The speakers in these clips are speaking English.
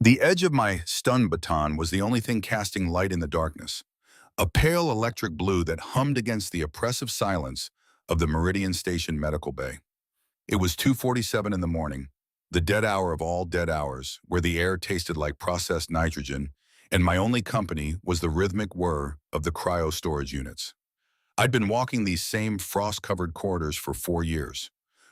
The edge of my stun baton was the only thing casting light in the darkness, a pale electric blue that hummed against the oppressive silence of the Meridian Station medical bay. It was 2:47 in the morning, the dead hour of all dead hours, where the air tasted like processed nitrogen, and my only company was the rhythmic whir of the cryo storage units. I'd been walking these same frost-covered corridors for 4 years,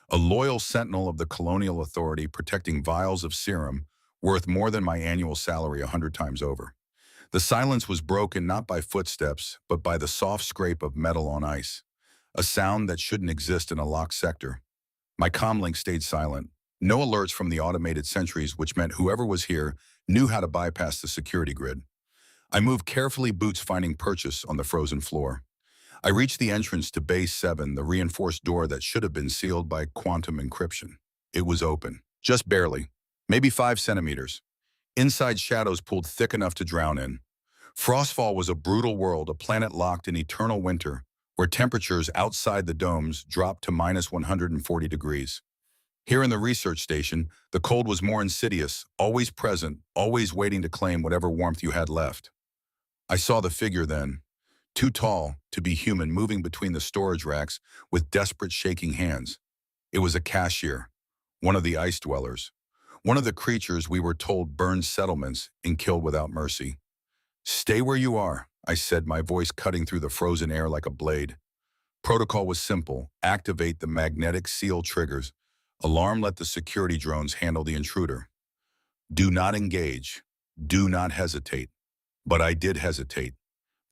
a loyal sentinel of the colonial authority protecting vials of serum worth more than my annual salary 100 times over. The silence was broken not by footsteps, but by the soft scrape of metal on ice, a sound that shouldn't exist in a locked sector. My comlink stayed silent. No alerts from the automated sentries, which meant whoever was here knew how to bypass the security grid. I moved carefully, boots finding purchase on the frozen floor. I reached the entrance to Bay 7, the reinforced door that should have been sealed by quantum encryption. It was open, just barely, maybe 5 centimeters. Inside shadows pulled thick enough to drown in. Frostfall was a brutal world, a planet locked in eternal winter, where temperatures outside the domes dropped to minus 140 degrees. Here in the research station, the cold was more insidious, always present, always waiting to claim whatever warmth you had left. I saw the figure then, too tall to be human, moving between the storage racks with desperate shaking hands. It was a cashier, one of the ice dwellers, one of the creatures we were told burned settlements and killed without mercy. "Stay where you are," I said, my voice cutting through the frozen air like a blade. Protocol was simple: activate the magnetic seal triggers. Alarm, let the security drones handle the intruder. Do not engage. Do not hesitate. But I did hesitate.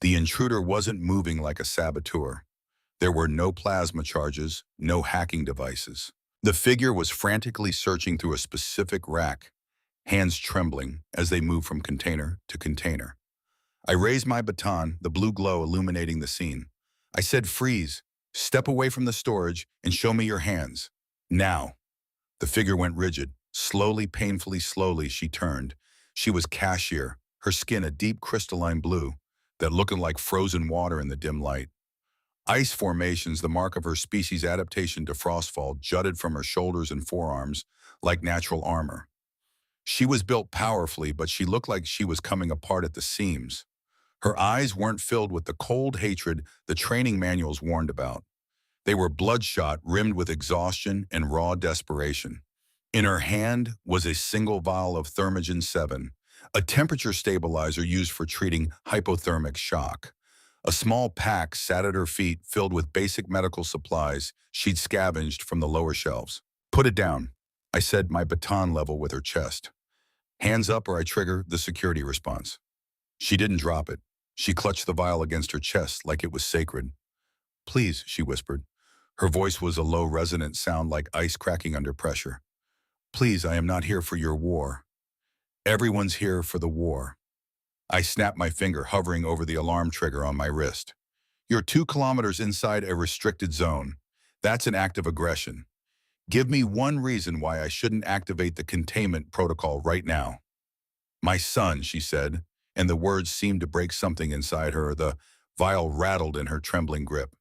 The intruder wasn't moving like a saboteur. There were no plasma charges, no hacking devices. The figure was frantically searching through a specific rack, hands trembling as they moved from container to container. I raised my baton, the blue glow illuminating the scene. I said, "Freeze. Step away from the storage and show me your hands. Now." The figure went rigid. Slowly, painfully slowly, she turned. She was cashier, her skin a deep crystalline blue that looked like frozen water in the dim light. Ice formations, the mark of her species' adaptation to frostfall, jutted from her shoulders and forearms like natural armor. She was built powerfully, but she looked like she was coming apart at the seams. Her eyes weren't filled with the cold hatred the training manuals warned about. They were bloodshot, rimmed with exhaustion and raw desperation. In her hand was a single vial of Thermogen 7, a temperature stabilizer used for treating hypothermic shock. A small pack sat at her feet, filled with basic medical supplies she'd scavenged from the lower shelves. "Put it down," I said, my baton level with her chest. "Hands up or I trigger the security response." She didn't drop it. She clutched the vial against her chest like it was sacred. "Please," she whispered. Her voice was a low, resonant sound like ice cracking under pressure. "Please, I am not here for your war. Everyone's here for the war." I snapped my finger, hovering over the alarm trigger on my wrist. "You're 2 kilometers inside a restricted zone. That's an act of aggression. Give me one reason why I shouldn't activate the containment protocol right now." "My son," she said, and the words seemed to break something inside her. The vial rattled in her trembling grip.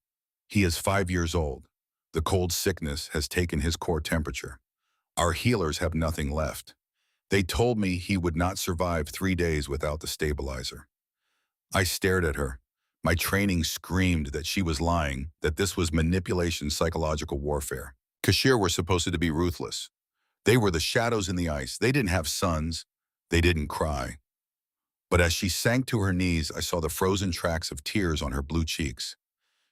"He is 5 years old. The cold sickness has taken his core temperature. Our healers have nothing left. They told me he would not survive 3 days without the stabilizer." I stared at her. My training screamed that she was lying, that this was manipulation, psychological warfare. Kashir were supposed to be ruthless. They were the shadows in the ice. They didn't have sons. They didn't cry. But as she sank to her knees, I saw the frozen tracks of tears on her blue cheeks.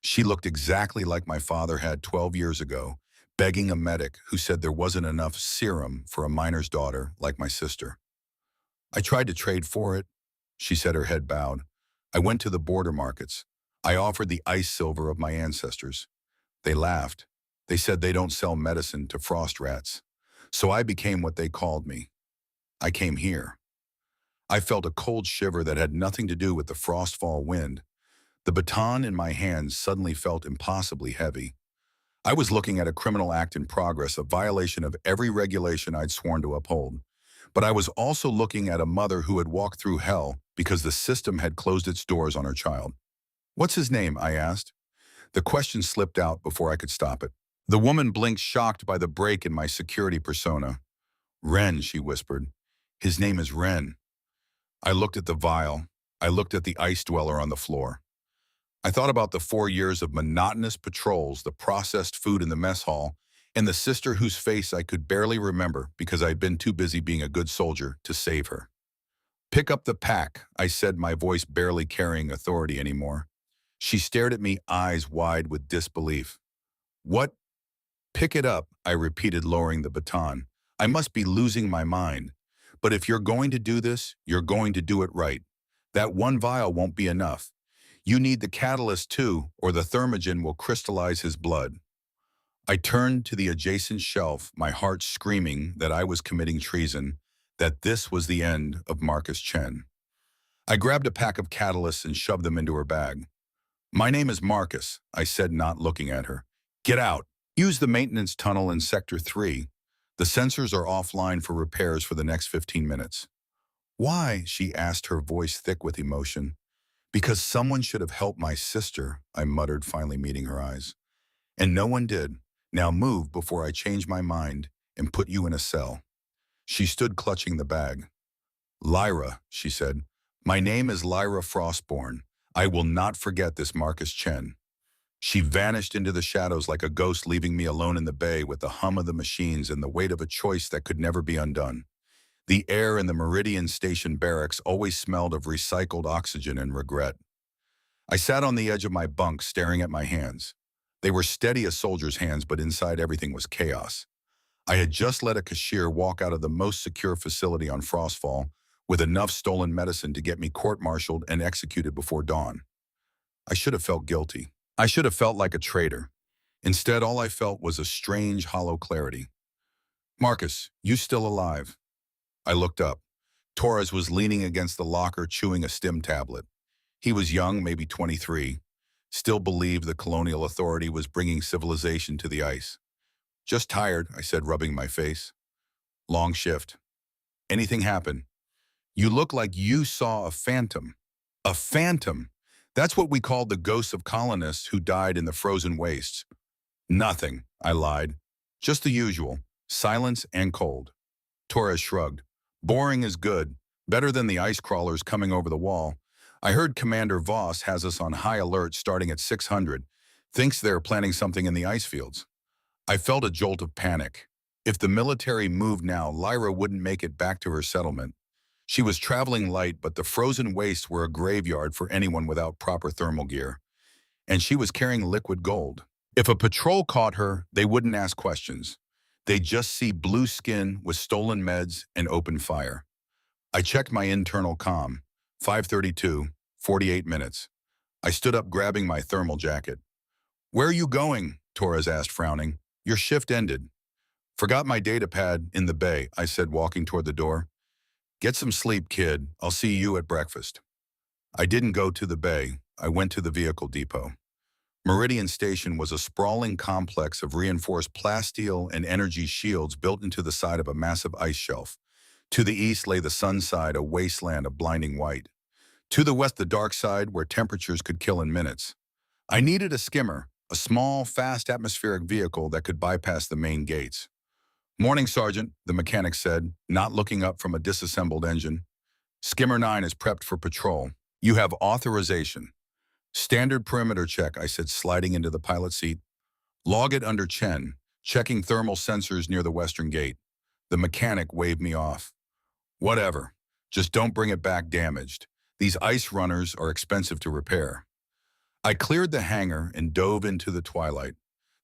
She looked exactly like my father had 12 years ago, begging a medic who said there wasn't enough serum for a miner's daughter like my sister. "I tried to trade for it," she said, her head bowed. "I went to the border markets. I offered the ice silver of my ancestors. They laughed. They said they don't sell medicine to frost rats. So I became what they called me. I came here." I felt a cold shiver that had nothing to do with the frostfall wind. The baton in my hands suddenly felt impossibly heavy. I was looking at a criminal act in progress, a violation of every regulation I'd sworn to uphold. But I was also looking at a mother who had walked through hell because the system had closed its doors on her child. "What's his name?" I asked. The question slipped out before I could stop it. The woman blinked, shocked by the break in my security persona. "Ren," she whispered. His name is Ren. I looked at the vial. I looked at the ice dweller on the floor. I thought about the 4 years of monotonous patrols, the processed food in the mess hall, and the sister whose face I could barely remember because I'd been too busy being a good soldier to save her. "Pick up the pack," I said, my voice barely carrying authority anymore. She stared at me, eyes wide with disbelief. "What? Pick it up," I repeated, lowering the baton. I must be losing my mind. "But if you're going to do this, you're going to do it right. That one vial won't be enough. You need the catalyst too, or the thermogen will crystallize his blood." I turned to the adjacent shelf, my heart screaming that I was committing treason, that this was the end of Marcus Chen. I grabbed a pack of catalysts and shoved them into her bag. "My name is Marcus," I said, not looking at her. "Get out. Use the maintenance tunnel in Sector 3. The sensors are offline for repairs for the next 15 minutes. "Why?" she asked, her voice thick with emotion. "Because someone should have helped my sister," I muttered, finally meeting her eyes. "And no one did. Now move before I change my mind and put you in a cell." She stood clutching the bag. "Lyra," she said. "My name is Lyra Frostborn. I will not forget this Marcus Chen." She vanished into the shadows like a ghost, leaving me alone in the bay with the hum of the machines and the weight of a choice that could never be undone. The air in the Meridian Station barracks always smelled of recycled oxygen and regret. I sat on the edge of my bunk, staring at my hands. They were steady as soldiers' hands, but inside everything was chaos. I had just let a cashier walk out of the most secure facility on Frostfall with enough stolen medicine to get me court-martialed and executed before dawn. I should have felt guilty. I should have felt like a traitor. Instead, all I felt was a strange, hollow clarity. "Marcus, you still alive?" I looked up. Torres was leaning against the locker, chewing a stim tablet. He was young, maybe 23, still believed the colonial authority was bringing civilization to the ice. "Just tired," I said, rubbing my face. "Long shift. Anything happen?" "You look like you saw a phantom." "A phantom? That's what we called the ghosts of colonists who died in the frozen wastes." "Nothing," I lied. "Just the usual. Silence and cold." Torres shrugged. "Boring is good. Better than the ice crawlers coming over the wall. I heard Commander Voss has us on high alert starting at 600. Thinks they're planning something in the ice fields." I felt a jolt of panic. If the military moved now, Lyra wouldn't make it back to her settlement. She was traveling light, but the frozen wastes were a graveyard for anyone without proper thermal gear. And she was carrying liquid gold. If a patrol caught her, they wouldn't ask questions. They'd just see blue skin with stolen meds and open fire. I checked my internal comm. 5:32, 48 minutes. I stood up, grabbing my thermal jacket. "Where are you going?" Torres asked, frowning. "Your shift ended." "Forgot my data pad in the bay," I said, walking toward the door. "Get some sleep, kid. I'll see you at breakfast." I didn't go to the bay. I went to the vehicle depot. Meridian Station was a sprawling complex of reinforced plasteel and energy shields built into the side of a massive ice shelf. To the east lay the sun side, a wasteland of blinding white. To the west, the dark side, where temperatures could kill in minutes. I needed a skimmer, a small, fast atmospheric vehicle that could bypass the main gates. "Morning, Sergeant," the mechanic said, not looking up from a disassembled engine. "Skimmer 9 is prepped for patrol. You have authorization." "Standard perimeter check," I said, sliding into the pilot seat. "Log it under Chen, checking thermal sensors near the western gate." The mechanic waved me off. "Whatever. Just don't bring it back damaged. These ice runners are expensive to repair." I cleared the hangar and dove into the twilight.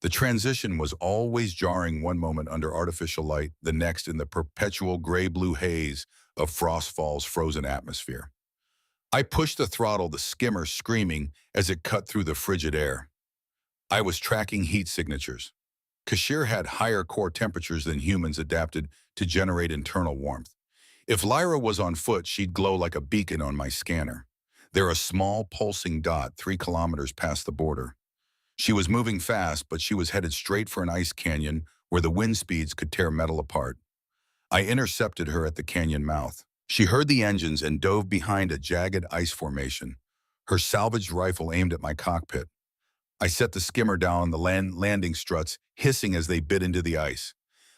The transition was always jarring, one moment under artificial light, the next in the perpetual gray-blue haze of Frostfall's frozen atmosphere. I pushed the throttle, the skimmer screaming as it cut through the frigid air. I was tracking heat signatures. Kashir had higher core temperatures than humans adapted to generate internal warmth. If Lyra was on foot, she'd glow like a beacon on my scanner. They're a small, pulsing dot 3 kilometers past the border. She was moving fast, but she was headed straight for an ice canyon where the wind speeds could tear metal apart. I intercepted her at the canyon mouth. She heard the engines and dove behind a jagged ice formation, her salvaged rifle aimed at my cockpit. I set the skimmer down on the landing struts, hissing as they bit into the ice.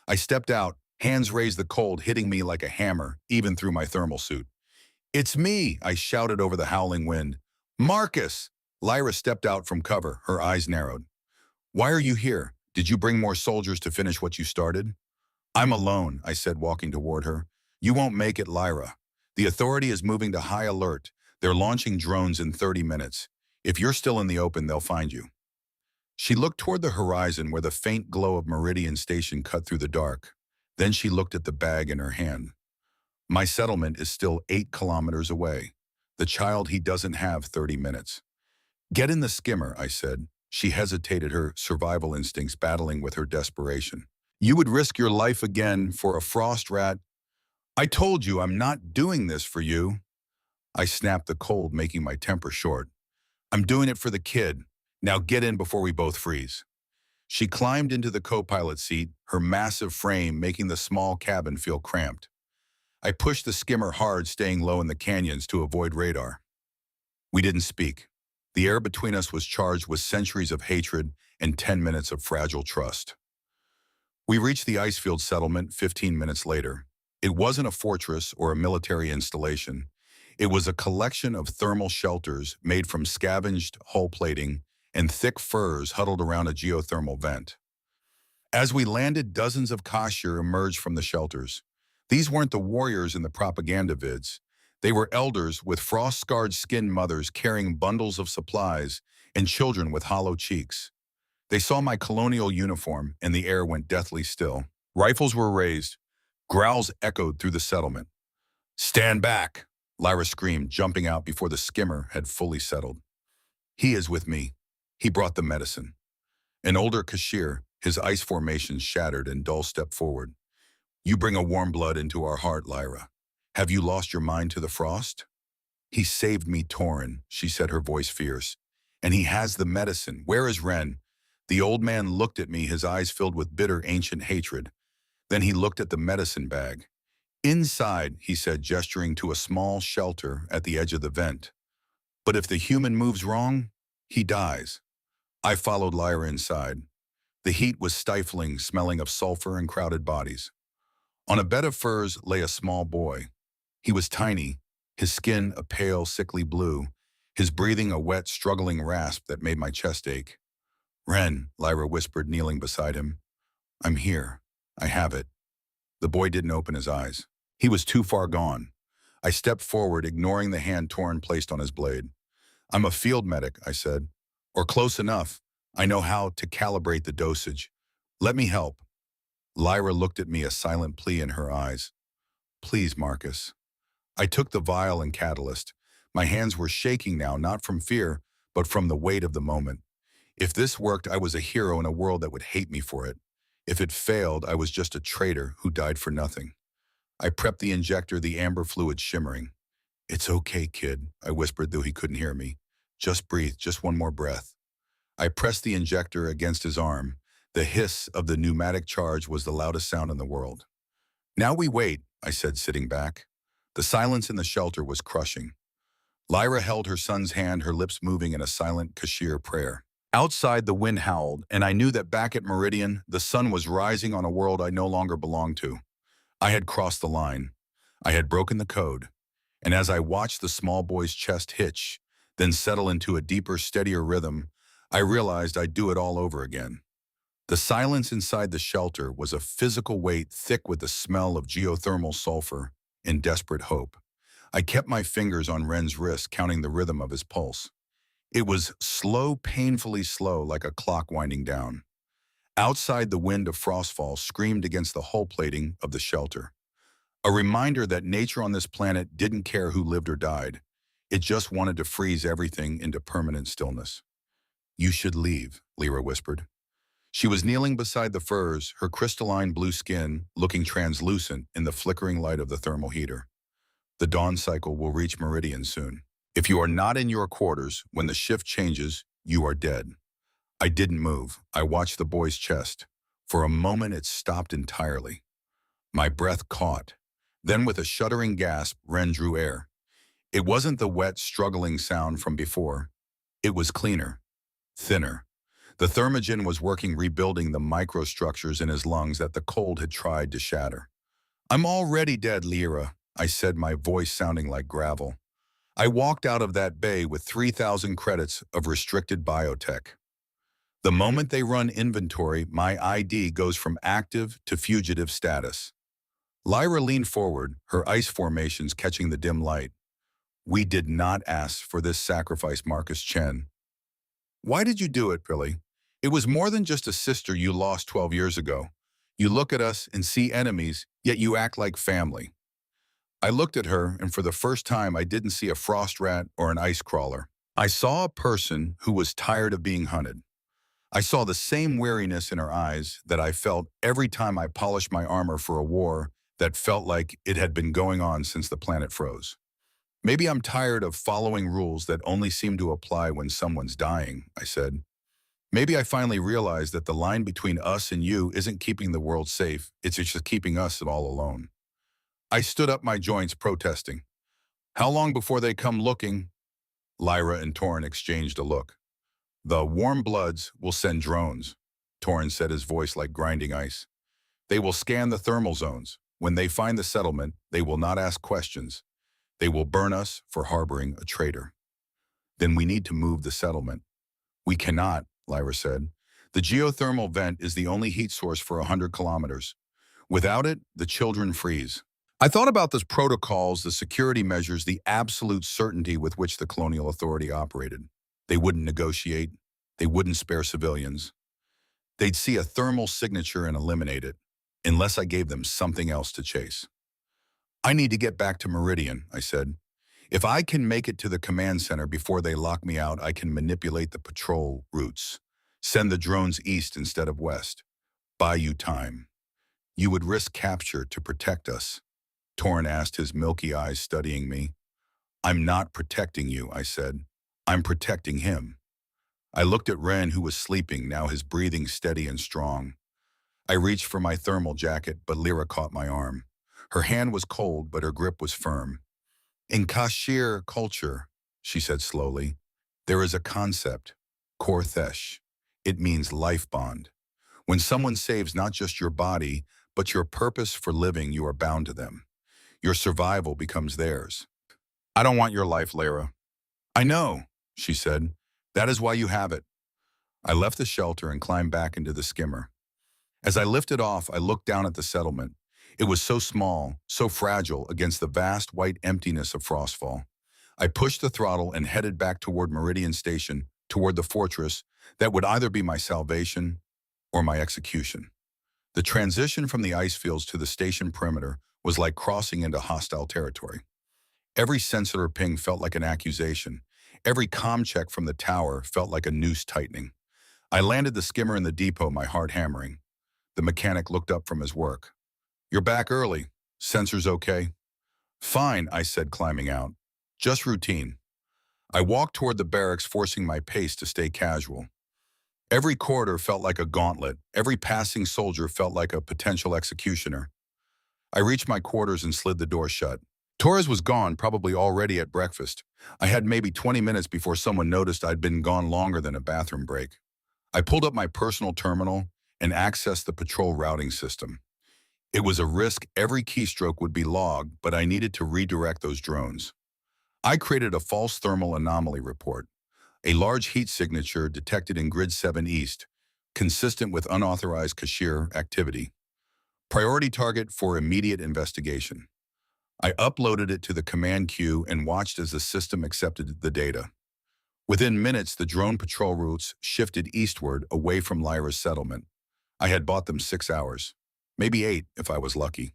I stepped out, Hands raised the cold, hitting me like a hammer, even through my thermal suit. "It's me," I shouted over the howling wind. "Marcus!" Lyra stepped out from cover, her eyes narrowed. "Why are you here? Did you bring more soldiers to finish what you started?" "I'm alone," I said, walking toward her. "You won't make it, Lyra. The authority is moving to high alert. They're launching drones in 30 minutes. If you're still in the open, they'll find you." She looked toward the horizon where the faint glow of Meridian Station cut through the dark. Then she looked at the bag in her hand. "My settlement is still 8 kilometers away. The child, he doesn't have 30 minutes. "Get in the skimmer," I said. She hesitated, her survival instincts battling with her desperation. "You would risk your life again for a frost rat." "I told you I'm not doing this for you." I snapped, the cold making my temper short. "I'm doing it for the kid. Now get in before we both freeze." She climbed into the co-pilot seat, her massive frame making the small cabin feel cramped. I pushed the skimmer hard, staying low in the canyons to avoid radar. We didn't speak. The air between us was charged with centuries of hatred and 10 minutes of fragile trust. We reached the Icefield settlement 15 minutes later. It wasn't a fortress or a military installation. It was a collection of thermal shelters made from scavenged hull plating and thick furs huddled around a geothermal vent. As we landed, dozens of Kashir emerged from the shelters. These weren't the warriors in the propaganda vids. They were elders with frost-scarred skinned mothers carrying bundles of supplies and children with hollow cheeks. They saw my colonial uniform and the air went deathly still. Rifles were raised. Growls echoed through the settlement. "Stand back!" Lyra screamed, jumping out before the skimmer had fully settled. "He is with me." He brought the medicine. An older Kashir, his ice formations shattered, and Dull stepped forward. "You bring a warm blood into our heart, Lyra. Have you lost your mind to the frost?" "He saved me, Torin," she said, her voice fierce. "And he has the medicine. Where is Ren?" The old man looked at me, his eyes filled with bitter, ancient hatred. Then he looked at the medicine bag. "Inside," he said, gesturing to a small shelter at the edge of the vent. "But if the human moves wrong, he dies." I followed Lyra inside. The heat was stifling, smelling of sulfur and crowded bodies. On a bed of furs lay a small boy. He was tiny, his skin a pale, sickly blue, his breathing a wet, struggling rasp that made my chest ache. "Ren," Lyra whispered, kneeling beside him. "I'm here. I have it." The boy didn't open his eyes. He was too far gone. I stepped forward, ignoring the hand Torin placed on his blade. "I'm a field medic," I said. "Or close enough. I know how to calibrate the dosage. Let me help." Lyra looked at me, a silent plea in her eyes. "Please, Marcus." I took the vial and catalyst. My hands were shaking now, not from fear, but from the weight of the moment. If this worked, I was a hero in a world that would hate me for it. If it failed, I was just a traitor who died for nothing. I prepped the injector, the amber fluid shimmering. "It's okay, kid," I whispered, though he couldn't hear me. "Just breathe, just one more breath." I pressed the injector against his arm. The hiss of the pneumatic charge was the loudest sound in the world. "Now we wait," I said, sitting back. The silence in the shelter was crushing. Lyra held her son's hand, her lips moving in a silent Kashir prayer. Outside, the wind howled, and I knew that back at Meridian, the sun was rising on a world I no longer belonged to. I had crossed the line. I had broken the code. And as I watched the small boy's chest hitch, then settle into a deeper, steadier rhythm, I realized I'd do it all over again. The silence inside the shelter was a physical weight thick with the smell of geothermal sulfur and desperate hope. I kept my fingers on Ren's wrist, counting the rhythm of his pulse. It was slow, painfully slow, like a clock winding down. Outside, the wind of frostfall screamed against the hull plating of the shelter. A reminder that nature on this planet didn't care who lived or died. It just wanted to freeze everything into permanent stillness. "You should leave," Lyra whispered. She was kneeling beside the furs, her crystalline blue skin looking translucent in the flickering light of the thermal heater. "The dawn cycle will reach Meridian soon. If you are not in your quarters when the shift changes, you are dead." I didn't move. I watched the boy's chest. For a moment, it stopped entirely. My breath caught. Then, with a shuddering gasp, Ren drew air. It wasn't the wet, struggling sound from before. It was cleaner, thinner. The thermogen was working, rebuilding the microstructures in his lungs that the cold had tried to shatter. I'm already dead, Lyra, I said, my voice sounding like gravel. I walked out of that bay with 3,000 credits of restricted biotech. The moment they run inventory, my ID goes from active to fugitive status. Lyra leaned forward, her ice formations catching the dim light. We did not ask for this sacrifice, Marcus Chen. Why did you do it, Billy? It was more than just a sister you lost 12 years ago. You look at us and see enemies, yet you act like family. I looked at her, and for the first time, I didn't see a frost rat or an ice crawler. I saw a person who was tired of being hunted. I saw the same weariness in her eyes that I felt every time I polished my armor for a war that felt like it had been going on since the planet froze. Maybe I'm tired of following rules that only seem to apply when someone's dying, I said. Maybe I finally realized that the line between us and you isn't keeping the world safe, it's just keeping us all alone. I stood up my joints, protesting. How long before they come looking? Lyra and Torrin exchanged a look. The warm bloods will send drones, Torrin said, his voice like grinding ice. They will scan the thermal zones. When they find the settlement, they will not ask questions. They will burn us for harboring a traitor. Then we need to move the settlement. We cannot, Lyra said. The geothermal vent is the only heat source for 100 kilometers. Without it, the children freeze. I thought about the protocols, the security measures, the absolute certainty with which the colonial authority operated. They wouldn't negotiate. They wouldn't spare civilians. They'd see a thermal signature and eliminate it, unless I gave them something else to chase. I need to get back to Meridian, I said. If I can make it to the command center before they lock me out, I can manipulate the patrol routes. Send the drones east instead of west. Buy you time. You would risk capture to protect us. Torrin asked, his milky eyes studying me. I'm not protecting you, I said. I'm protecting him. I looked at Ren, who was sleeping, now his breathing steady and strong. I reached for my thermal jacket, but Lyra caught my arm. Her hand was cold, but her grip was firm. In Kashir culture, she said slowly, there is a concept, Korthesh. It means life bond. When someone saves not just your body, but your purpose for living, you are bound to them. Your survival becomes theirs. I don't want your life, Lyra. I know, she said. That is why you have it. I left the shelter and climbed back into the skimmer. As I lifted off, I looked down at the settlement. It was so small, so fragile against the vast white emptiness of Frostfall. I pushed the throttle and headed back toward Meridian Station, toward the fortress that would either be my salvation or my execution. The transition from the ice fields to the station perimeter was like crossing into hostile territory. Every sensor ping felt like an accusation. Every comm check from the tower felt like a noose tightening. I landed the skimmer in the depot, my heart hammering. The mechanic looked up from his work. You're back early. Sensors okay? Fine, I said, climbing out. Just routine. I walked toward the barracks, forcing my pace to stay casual. Every corridor felt like a gauntlet. Every passing soldier felt like a potential executioner. I reached my quarters and slid the door shut. Torres was gone, probably already at breakfast. I had maybe 20 minutes before someone noticed I'd been gone longer than a bathroom break. I pulled up my personal terminal and accessed the patrol routing system. It was a risk every keystroke would be logged, but I needed to redirect those drones. I created a false thermal anomaly report, a large heat signature detected in Grid 7 East, consistent with unauthorized Kashir activity. Priority target for immediate investigation. I uploaded it to the command queue and watched as the system accepted the data. Within minutes, the drone patrol routes shifted eastward away from Lyra's settlement. I had bought them 6 hours, maybe 8 if I was lucky.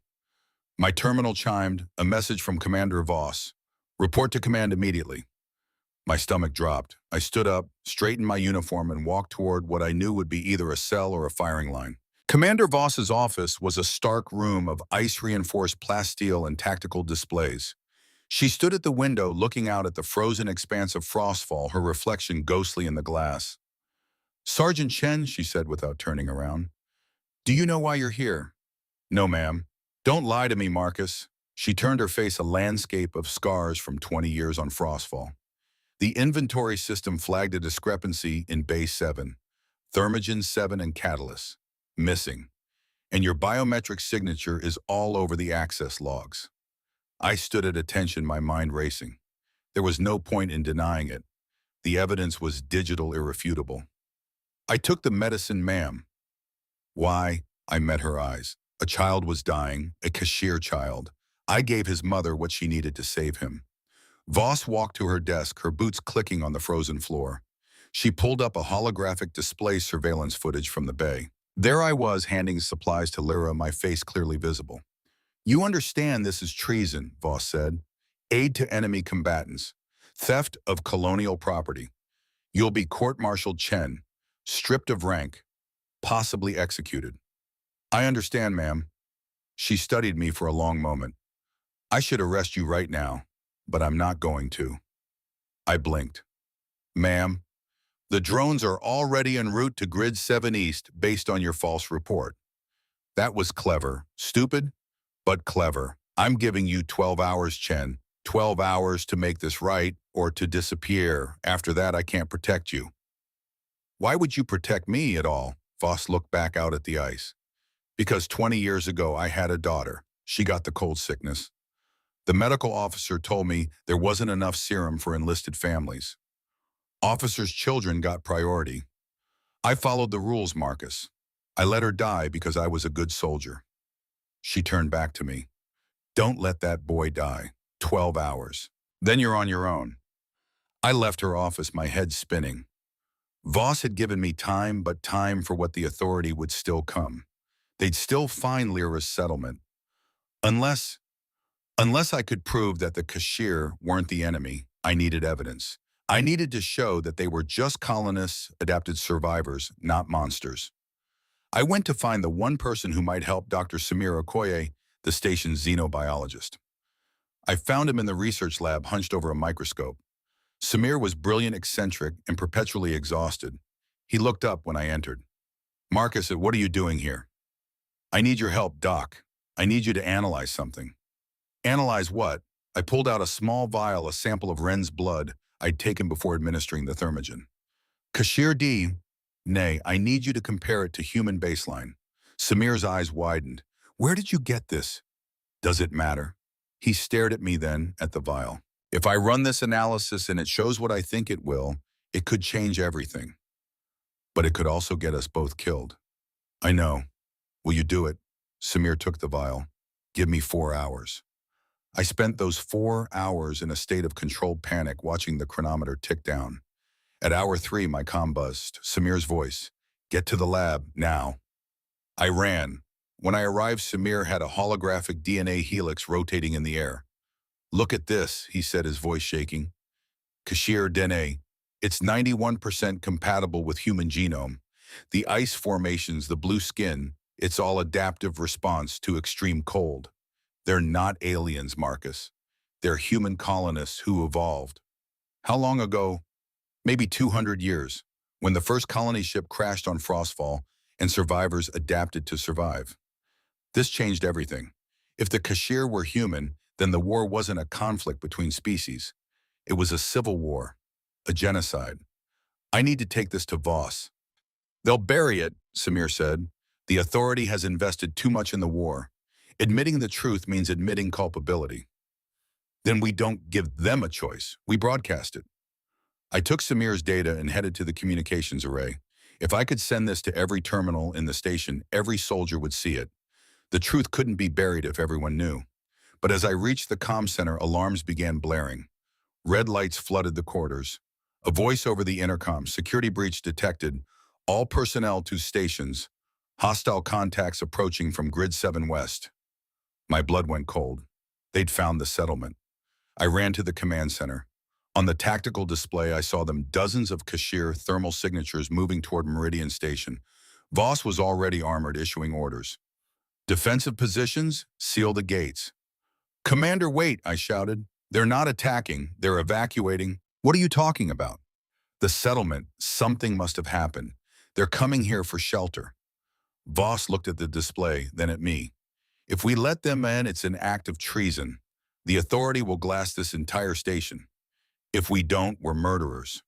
My terminal chimed, a message from Commander Voss. Report to command immediately. My stomach dropped. I stood up, straightened my uniform, and walked toward what I knew would be either a cell or a firing line. Commander Voss's office was a stark room of ice-reinforced plasteel and tactical displays. She stood at the window looking out at the frozen expanse of Frostfall, her reflection ghostly in the glass. Sergeant Chen, she said without turning around. Do you know why you're here? No, ma'am. Don't lie to me, Marcus. She turned her face a landscape of scars from 20 years on Frostfall. The inventory system flagged a discrepancy in Bay 7, Thermogen 7 and Catalyst. Missing. and your biometric signature is all over the access logs. I stood at attention, my mind racing. There was no point in denying it. The evidence was digital irrefutable. I took the medicine, ma'am. Why? I met her eyes. A child was dying, a cashier child. I gave his mother what she needed to save him. Voss walked to her desk, her boots clicking on the frozen floor. She pulled up a holographic display surveillance footage from the bay. There I was, handing supplies to Lyra, my face clearly visible. You understand this is treason, Voss said. Aid to enemy combatants. Theft of colonial property. You'll be court-martialed, Chen, stripped of rank, possibly executed. I understand, ma'am. She studied me for a long moment. I should arrest you right now, but I'm not going to. I blinked. Ma'am, the drones are already en route to Grid 7 East based on your false report. That was clever. Stupid, but clever. I'm giving you 12 hours, Chen. 12 hours to make this right or to disappear. After that, I can't protect you. Why would you protect me at all? Voss looked back out at the ice. Because 20 years ago, I had a daughter. She got the cold sickness. The medical officer told me there wasn't enough serum for enlisted families. Officers' children got priority. I followed the rules, Marcus. I let her die because I was a good soldier. She turned back to me. Don't let that boy die. 12 hours. Then you're on your own. I left her office, my head spinning. Voss had given me time, but time for what the authority would still come. They'd still find Lyra's settlement. Unless I could prove that the cashier weren't the enemy, I needed evidence. I needed to show that they were just colonists, adapted survivors, not monsters. I went to find the one person who might help, Dr. Samir Okoye, the station's xenobiologist. I found him in the research lab, hunched over a microscope. Samir was brilliant, eccentric, and perpetually exhausted. He looked up when I entered. Marcus, what are you doing here? I need your help, Doc. I need you to analyze something. Analyze what? I pulled out a small vial, a sample of Ren's blood I'd taken before administering the thermogen. Cashier D, nay, I need you to compare it to human baseline. Samir's eyes widened. Where did you get this? Does it matter? He stared at me then, at the vial. If I run this analysis and it shows what I think it will, it could change everything. But it could also get us both killed. I know. Will you do it? Samir took the vial. Give me 4 hours. I spent those 4 hours in a state of controlled panic, watching the chronometer tick down. At hour 3, my comm buzzed. Samir's voice. Get to the lab, now. I ran. When I arrived, Samir had a holographic DNA helix rotating in the air. Look at this, he said, his voice shaking. Cashier DNA. It's 91% compatible with human genome. The ice formations, the blue skin, it's all adaptive response to extreme cold. They're not aliens, Marcus. They're human colonists who evolved. How long ago? Maybe 200 years, when the first colony ship crashed on Frostfall and survivors adapted to survive. This changed everything. If the cashier were human, then the war wasn't a conflict between species. It was a civil war, a genocide. I need to take this to Voss. They'll bury it, Samir said. The authority has invested too much in the war. Admitting the truth means admitting culpability. Then we don't give them a choice. We broadcast it. I took Samir's data and headed to the communications array. If I could send this to every terminal in the station, every soldier would see it. The truth couldn't be buried if everyone knew. But as I reached the comm center, alarms began blaring. Red lights flooded the corridors. A voice over the intercom, security breach detected. All personnel to stations. Hostile contacts approaching from Grid 7 West. My blood went cold. They'd found the settlement. I ran to the command center. On the tactical display, I saw them dozens of cashier thermal signatures moving toward Meridian Station. Voss was already armored, issuing orders. Defensive positions, seal the gates. Commander, wait, I shouted. They're not attacking, they're evacuating. What are you talking about? The settlement, something must have happened. They're coming here for shelter. Voss looked at the display, then at me. If we let them in, it's an act of treason. The authority will glass this entire station. If we don't, we're murderers.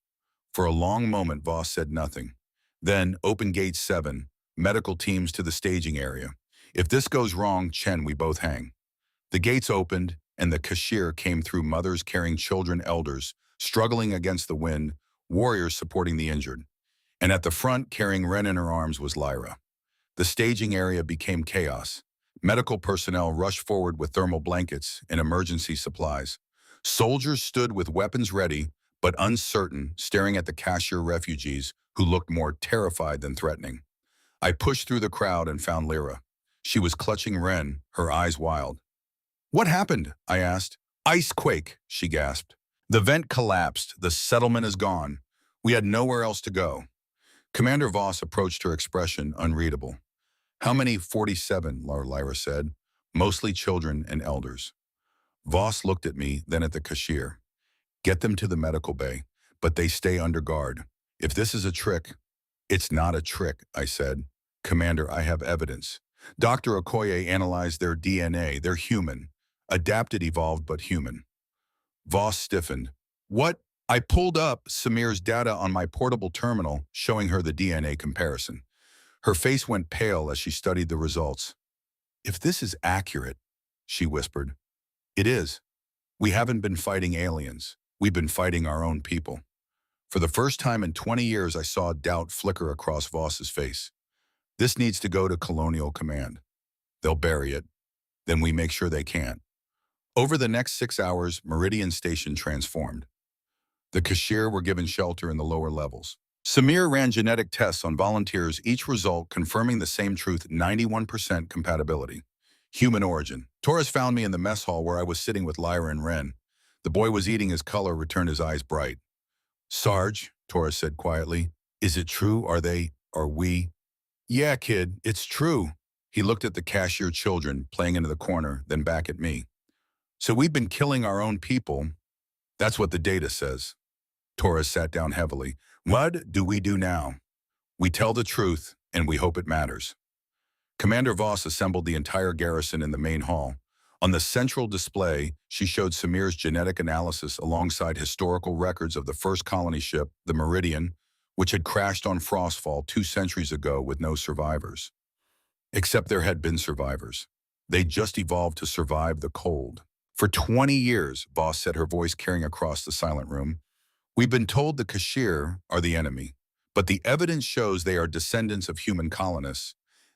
For a long moment, Voss said nothing. Then, open gate 7, medical teams to the staging area. If this goes wrong, Chen, we both hang. The gates opened, and the cashier came through, mothers carrying children, elders struggling against the wind, warriors supporting the injured. And at the front, carrying Ren in her arms, was Lyra. The staging area became chaos. Medical personnel rushed forward with thermal blankets and emergency supplies. Soldiers stood with weapons ready, but uncertain, staring at the cashier refugees who looked more terrified than threatening. I pushed through the crowd and found Lyra. She was clutching Ren, her eyes wild. "What happened?" I asked. "Ice quake," she gasped. "The vent collapsed. The settlement is gone. We had nowhere else to go." Commander Voss approached, her expression unreadable. "How many?" 47, Lyra said. "Mostly children and elders." Voss looked at me, then at the cashier. "Get them to the medical bay, but they stay under guard. If this is a trick—" "It's not a trick," I said. "Commander, I have evidence. Dr. Okoye analyzed their DNA. They're human. Adapted, evolved, but human." Voss stiffened. "What?" I pulled up Samir's data on my portable terminal, showing her the DNA comparison. Her face went pale as she studied the results. "If this is accurate," she whispered. "It is. We haven't been fighting aliens. We've been fighting our own people." For the first time in 20 years, I saw doubt flicker across Voss's face. "This needs to go to Colonial Command. They'll bury it. Then we make sure they can't." Over the next 6 hours, Meridian Station transformed. The cashier were given shelter in the lower levels. Samir ran genetic tests on volunteers, each result confirming the same truth: 91% compatibility. Human origin. Torres found me in the mess hall where I was sitting with Lyra and Ren. The boy was eating. His color returned, his eyes bright. "Sarge," Torres said quietly, "is it true? Are we?" "Yeah, kid, it's true." He looked at the cashier children playing into the corner, then back at me. "So we've been killing our own people." "That's what the data says." Torres sat down heavily. "What do we do now?" "We tell the truth, and we hope it matters." Commander Voss assembled the entire garrison in the main hall. On the central display, she showed Samir's genetic analysis alongside historical records of the first colony ship, the Meridian, which had crashed on Frostfall 2 centuries ago with no survivors. Except there had been survivors. They'd just evolved to survive the cold. "For 20 years, Voss said, her voice carrying across the silent room, "we've been told the Kashir are the enemy, but the evidence shows they are descendants of human colonists.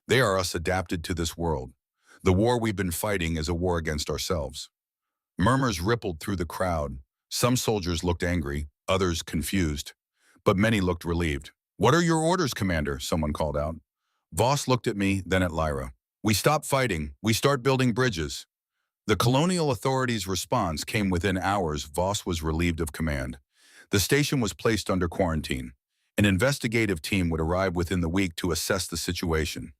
They are us, adapted to this world. The war we've been fighting is a war against ourselves." Murmurs rippled through the crowd. Some soldiers looked angry, others confused, but many looked relieved. "What are your orders, Commander?" someone called out. Voss looked at me, then at Lyra. "We stop fighting. We start building bridges." The colonial authorities' response came within hours. Voss was relieved of command. The station was placed under quarantine. An investigative team would arrive within the week to assess the situation.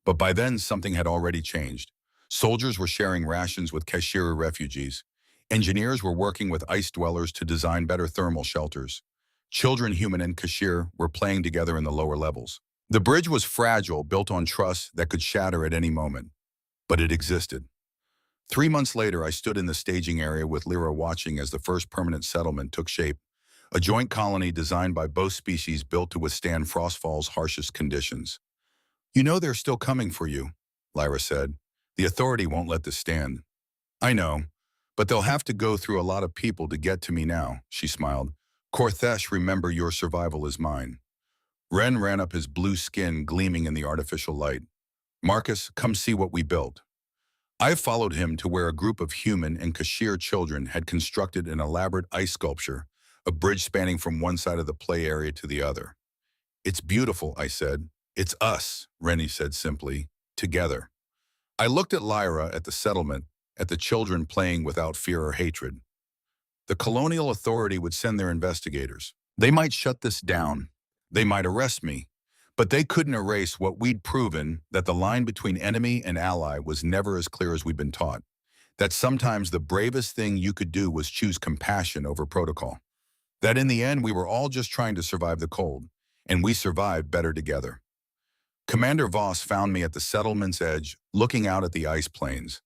But by then, something had already changed. Soldiers were sharing rations with Kashira refugees. Engineers were working with ice dwellers to design better thermal shelters. Children, human and Kashir, were playing together in the lower levels. The bridge was fragile, built on truss that could shatter at any moment. But it existed. 3 months later, I stood in the staging area with Lyra, watching as the first permanent settlement took shape. A joint colony designed by both species, built to withstand Frostfall's harshest conditions. "You know they're still coming for you," Lyra said. "The authority won't let this stand." "I know, but they'll have to go through a lot of people to get to me now," she smiled. "Korthesh, remember, your survival is mine." Ren ran up, his blue skin gleaming in the artificial light. "Marcus, come see what we built." I followed him to where a group of human and Kashir children had constructed an elaborate ice sculpture, a bridge spanning from one side of the play area to the other. "It's beautiful," I said. "It's us," Rennie said simply, "together." I looked at Lyra, at the settlement, at the children playing without fear or hatred. The colonial authority would send their investigators. They might shut this down. They might arrest me. But they couldn't erase what we'd proven, that the line between enemy and ally was never as clear as we'd been taught. That sometimes the bravest thing you could do was choose compassion over protocol. That in the end, we were all just trying to survive the cold, and we survived better together. Commander Voss found me at the settlement's edge, looking out at the ice plains.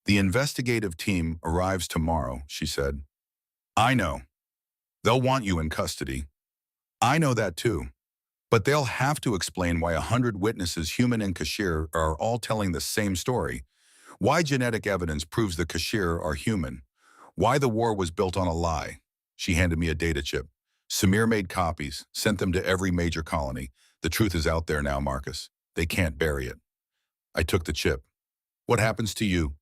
"The investigative team arrives tomorrow," she said. "I know. They'll want you in custody." "I know that too. But they'll have to explain why 100 witnesses, human and Kashir, are all telling the same story. Why genetic evidence proves the Kashir are human. Why the war was built on a lie. She handed me a data chip. Samir made copies, sent them to every major colony. The truth is out there now, Marcus. They can't bury it. I took the chip. What happens to you?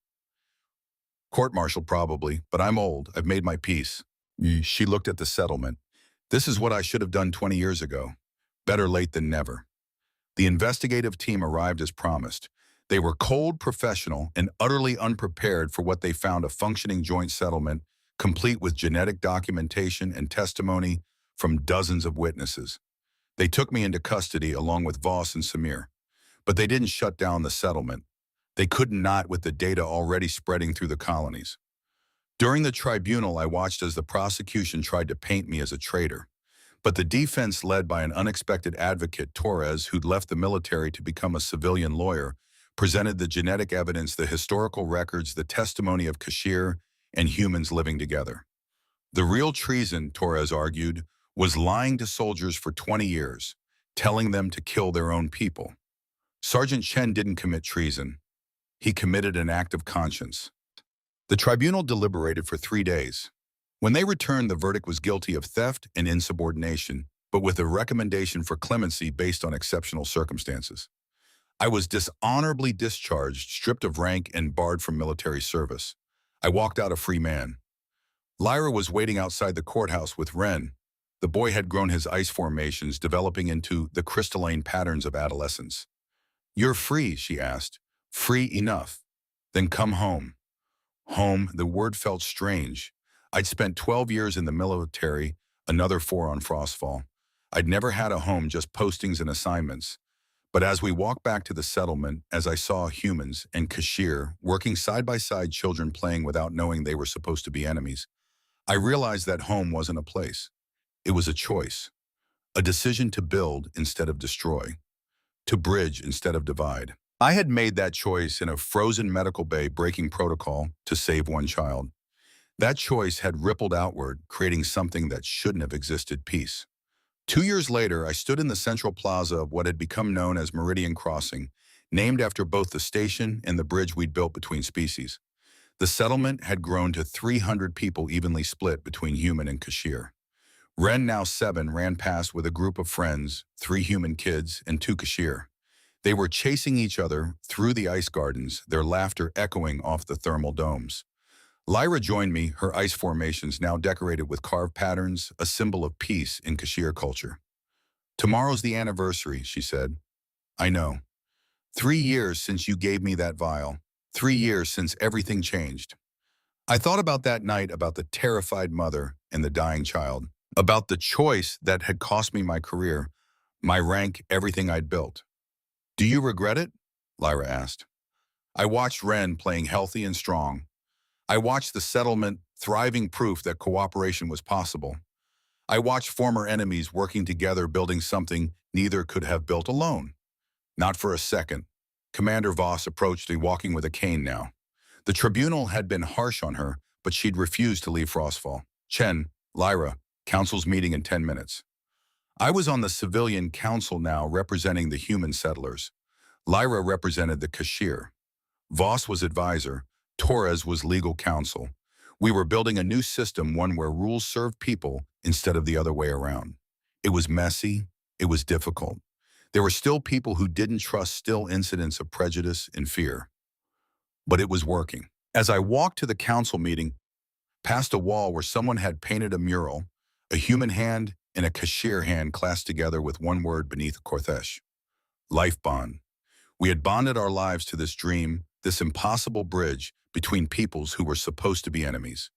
Court-martial probably, but I'm old. I've made my peace. She looked at the settlement. This is what I should have done 20 years ago. Better late than never. The investigative team arrived as promised. They were cold, professional, and utterly unprepared for what they found: a functioning joint settlement, complete with genetic documentation and testimony from dozens of witnesses. They took me into custody along with Voss and Samir. But they didn't shut down the settlement. They could not, with the data already spreading through the colonies. During the tribunal, I watched as the prosecution tried to paint me as a traitor. But the defense, led by an unexpected advocate, Torres, who'd left the military to become a civilian lawyer, presented the genetic evidence, the historical records, the testimony of Kashir and humans living together. The real treason, Torres argued, was lying to soldiers for 20 years, telling them to kill their own people. Sergeant Chen didn't commit treason. He committed an act of conscience. The tribunal deliberated for 3 days. When they returned, the verdict was guilty of theft and insubordination, but with a recommendation for clemency based on exceptional circumstances. I was dishonorably discharged, stripped of rank, and barred from military service. I walked out a free man. Lyra was waiting outside the courthouse with Ren. The boy had grown his ice formations, developing into the crystalline patterns of adolescence. "You're free," she asked. "Free enough. Then come home." Home, the word felt strange. I'd spent 12 years in the military, another 4 on Frostfall. I'd never had a home, just postings and assignments. But as we walked back to the settlement, as I saw humans and Kashir working side by side, children playing without knowing they were supposed to be enemies, I realized that home wasn't a place. It was a choice. A decision to build instead of destroy. To bridge instead of divide. I had made that choice in a frozen medical bay, breaking protocol to save one child. That choice had rippled outward, creating something that shouldn't have existed: peace. 2 years later, I stood in the central plaza of what had become known as Meridian Crossing, named after both the station and the bridge we'd built between species. The settlement had grown to 300 people, evenly split between human and Kashir. Ren, now 7, ran past with a group of friends, 3 human kids and 2 Kashir. They were chasing each other through the ice gardens, their laughter echoing off the thermal domes. Lyra joined me, her ice formations now decorated with carved patterns, a symbol of peace in Kashir culture. "Tomorrow's the anniversary," she said. "I know. 3 years since you gave me that vial. 3 years since everything changed." I thought about that night, about the terrified mother and the dying child, about the choice that had cost me my career, my rank, everything I'd built. "Do you regret it?" Lyra asked. I watched Ren playing healthy and strong. I watched the settlement thriving, proof that cooperation was possible. I watched former enemies working together, building something neither could have built alone. Not for a second. Commander Voss approached me, walking with a cane now. The tribunal had been harsh on her, but she'd refused to leave Frostfall. "Chen, Lyra, council's meeting in 10 minutes. I was on the civilian council now, representing the human settlers. Lyra represented the Kashir. Voss was advisor. Torres was legal counsel. We were building a new system, one where rules served people instead of the other way around. It was messy. It was difficult. There were still people who didn't trust, still incidents of prejudice and fear. But it was working. As I walked to the council meeting, past a wall where someone had painted a mural, a human hand and a Kashir hand clasped together with one word beneath Korthesh: life bond. We had bonded our lives to this dream, this impossible bridge between peoples who were supposed to be enemies.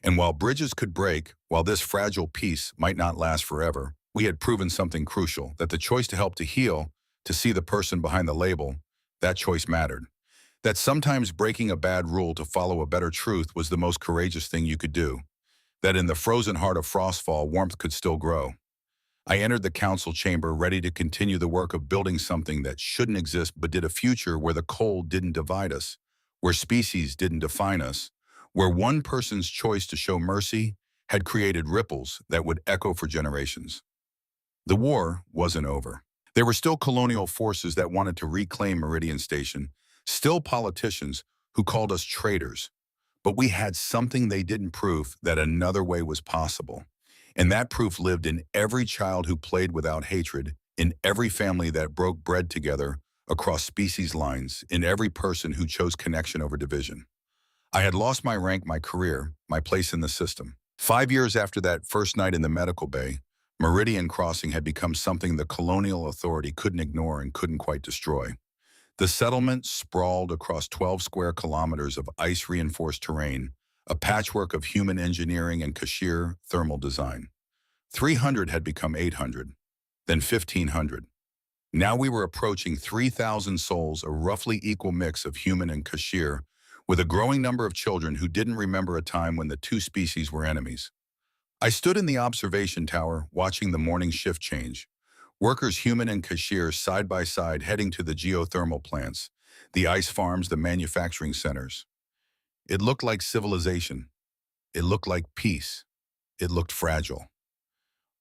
And while bridges could break, while this fragile peace might not last forever, we had proven something crucial: that the choice to help, to heal, to see the person behind the label, that choice mattered. That sometimes breaking a bad rule to follow a better truth was the most courageous thing you could do. That in the frozen heart of Frostfall, warmth could still grow. I entered the council chamber, ready to continue the work of building something that shouldn't exist but did: a future where the cold didn't divide us, where species didn't define us, where one person's choice to show mercy had created ripples that would echo for generations. The war wasn't over. There were still colonial forces that wanted to reclaim Meridian Station, still politicians who called us traitors. But we had something they didn't prove, that another way was possible. And that proof lived in every child who played without hatred, in every family that broke bread together across species lines, in every person who chose connection over division. I had lost my rank, my career, my place in the system. 5 years after that first night in the medical bay, Meridian Crossing had become something the colonial authority couldn't ignore and couldn't quite destroy. The settlement sprawled across 12 square kilometers of ice-reinforced terrain, a patchwork of human engineering and Kashir thermal design. 300 had become 800, then 1,500. Now we were approaching 3,000 souls, a roughly equal mix of human and Kashir, with a growing number of children who didn't remember a time when the two species were enemies. I stood in the observation tower, watching the morning shift change. Workers human and Kashir side by side heading to the geothermal plants, the ice farms, the manufacturing centers. It looked like civilization. It looked like peace. It looked fragile.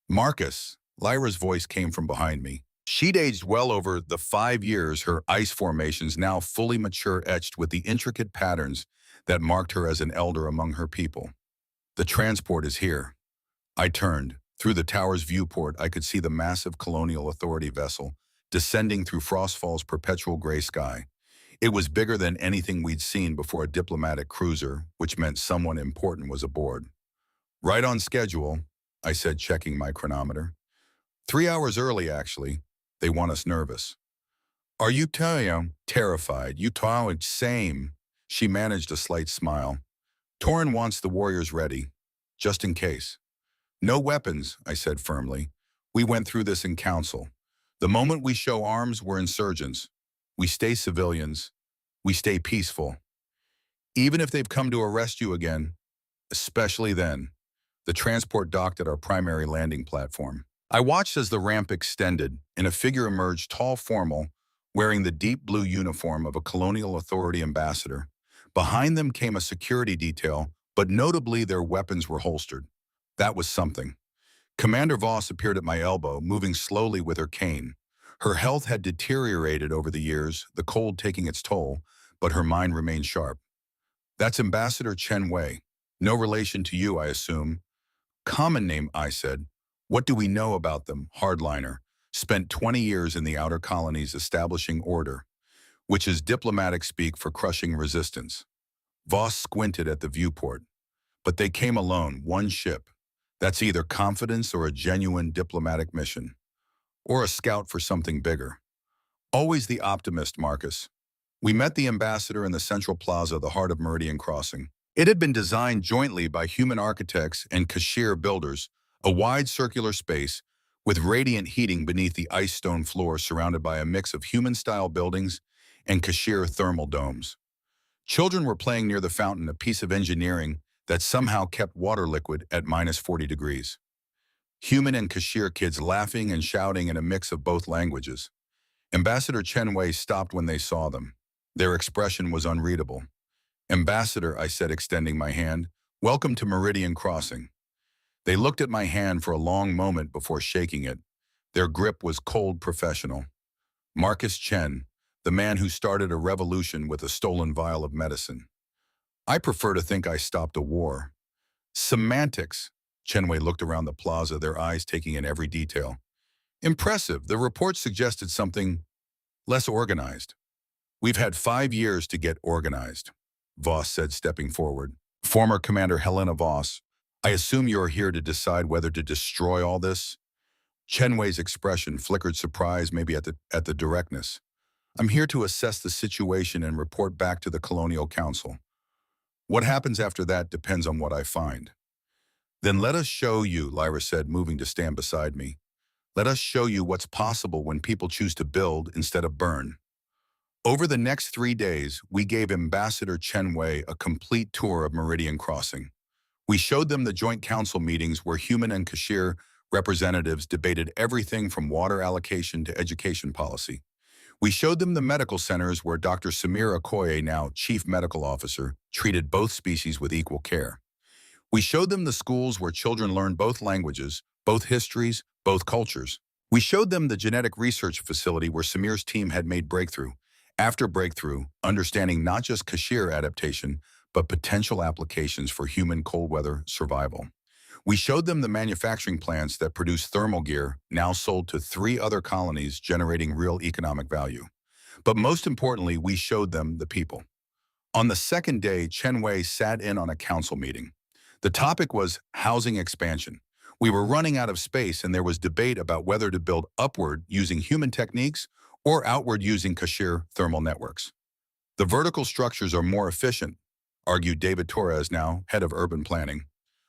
Marcus, Lyra's voice came from behind me. She'd aged well over the 5 years, her ice formations now fully mature, etched with the intricate patterns that marked her as an elder among her people. The transport is here. I turned. Through the tower's viewport, I could see the massive Colonial Authority vessel descending through Frostfall's perpetual gray sky. It was bigger than anything we'd seen before, a diplomatic cruiser, which meant someone important was aboard. Right on schedule, I said, checking my chronometer. 3 hours early, actually. They want us nervous. Are you terrified? You same. She managed a slight smile. Torin wants the warriors ready, just in case. No weapons, I said firmly. We went through this in council. The moment we show arms, we're insurgents. We stay civilians. We stay peaceful. Even if they've come to arrest you again, especially then. The transport docked at our primary landing platform. I watched as the ramp extended, and a figure emerged, tall, formal, wearing the deep blue uniform of a Colonial Authority ambassador. Behind them came a security detail, but notably their weapons were holstered. That was something. Commander Voss appeared at my elbow, moving slowly with her cane. Her health had deteriorated over the years, the cold taking its toll, but her mind remained sharp. That's Ambassador Chen Wei. No relation to you, I assume. Common name, I said. What do we know about them? Hardliner. Spent 20 years in the outer colonies establishing order, which is diplomatic speak for crushing resistance. Voss squinted at the viewport. But they came alone, one ship. That's either confidence or a genuine diplomatic mission. Or a scout for something bigger. Always the optimist, Marcus. We met the ambassador in the central plaza, the heart of Meridian Crossing. It had been designed jointly by human architects and Kashir builders, a wide circular space with radiant heating beneath the ice stone floor, surrounded by a mix of human-style buildings and Kashir thermal domes. Children were playing near the fountain, a piece of engineering that somehow kept water liquid at -40 degrees. Human and Kashir kids laughing and shouting in a mix of both languages. Ambassador Chen Wei stopped when they saw them. Their expression was unreadable. Ambassador, I said, extending my hand, welcome to Meridian Crossing. They looked at my hand for a long moment before shaking it. Their grip was cold, professional. Marcus Chen, the man who started a revolution with a stolen vial of medicine. I prefer to think I stopped a war. Semantics. Chen Wei looked around the plaza, their eyes taking in every detail. Impressive. The report suggested something less organized. We've had 5 years to get organized, Voss said, stepping forward. Former Commander Helena Voss, I assume you're here to decide whether to destroy all this? Chen Wei's expression flickered surprise, maybe at the directness. I'm here to assess the situation and report back to the Colonial Council. What happens after that depends on what I find. Then let us show you, Lyra said, moving to stand beside me. Let us show you what's possible when people choose to build instead of burn. Over the next 3 days, we gave Ambassador Chen Wei a complete tour of Meridian Crossing. We showed them the joint council meetings where human and Kashir representatives debated everything from water allocation to education policy. We showed them the medical centers where Dr. Samir Okoye, now Chief Medical Officer, treated both species with equal care. We showed them the schools where children learned both languages, both histories, both cultures. We showed them the genetic research facility where Samir's team had made breakthrough after breakthrough, understanding not just Kashir adaptation, but potential applications for human cold weather survival. We showed them the manufacturing plants that produce thermal gear, now sold to 3 other colonies, generating real economic value. But most importantly, we showed them the people. On the second day, Chen Wei sat in on a council meeting. The topic was housing expansion. We were running out of space and there was debate about whether to build upward using human techniques or outward using Kashir thermal networks. The vertical structures are more efficient, argued David Torres, now head of urban planning.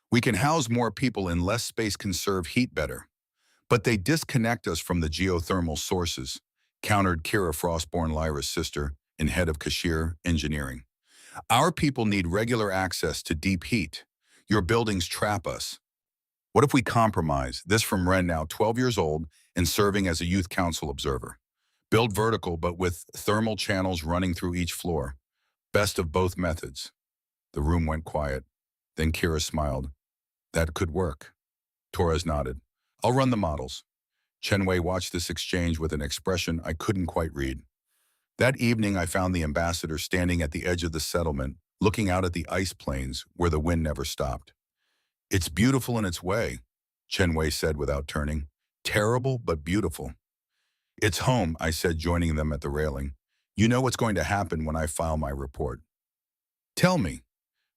We can house more people in less space, conserve heat better. But they disconnect us from the geothermal sources, countered Kira Frostborn, Lyra's sister and head of Kashir Engineering. Our people need regular access to deep heat. Your buildings trap us. What if we compromise? This from Ren, now 12 years old and serving as a youth council observer. Build vertical, but with thermal channels running through each floor. Best of both methods. The room went quiet. Then Kira smiled. That could work. Torres nodded. I'll run the models. Chen Wei watched this exchange with an expression I couldn't quite read. That evening, I found the ambassador standing at the edge of the settlement, looking out at the ice plains where the wind never stopped. It's beautiful in its way, Chen Wei said without turning. Terrible, but beautiful. It's home, I said, joining them at the railing. You know what's going to happen when I file my report. Tell me.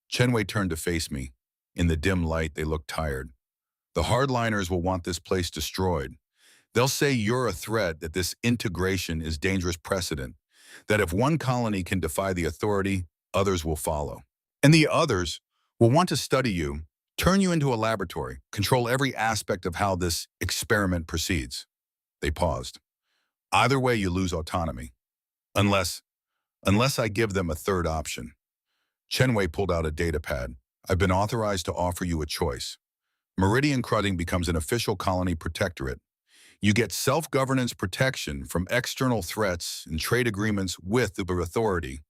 Chen Wei turned to face me. In the dim light, they looked tired. The hardliners will want this place destroyed. They'll say you're a threat, that this integration is dangerous precedent, that if one colony can defy the authority, others will follow. And the others will want to study you, turn you into a laboratory, control every aspect of how this experiment proceeds. They paused. Either way, you lose autonomy. Unless I give them a third option. Chen Wei pulled out a data pad. I've been authorized to offer you a choice. Meridian Cruding becomes an official colony protectorate. You get self-governance protection from external threats and trade agreements with the authority.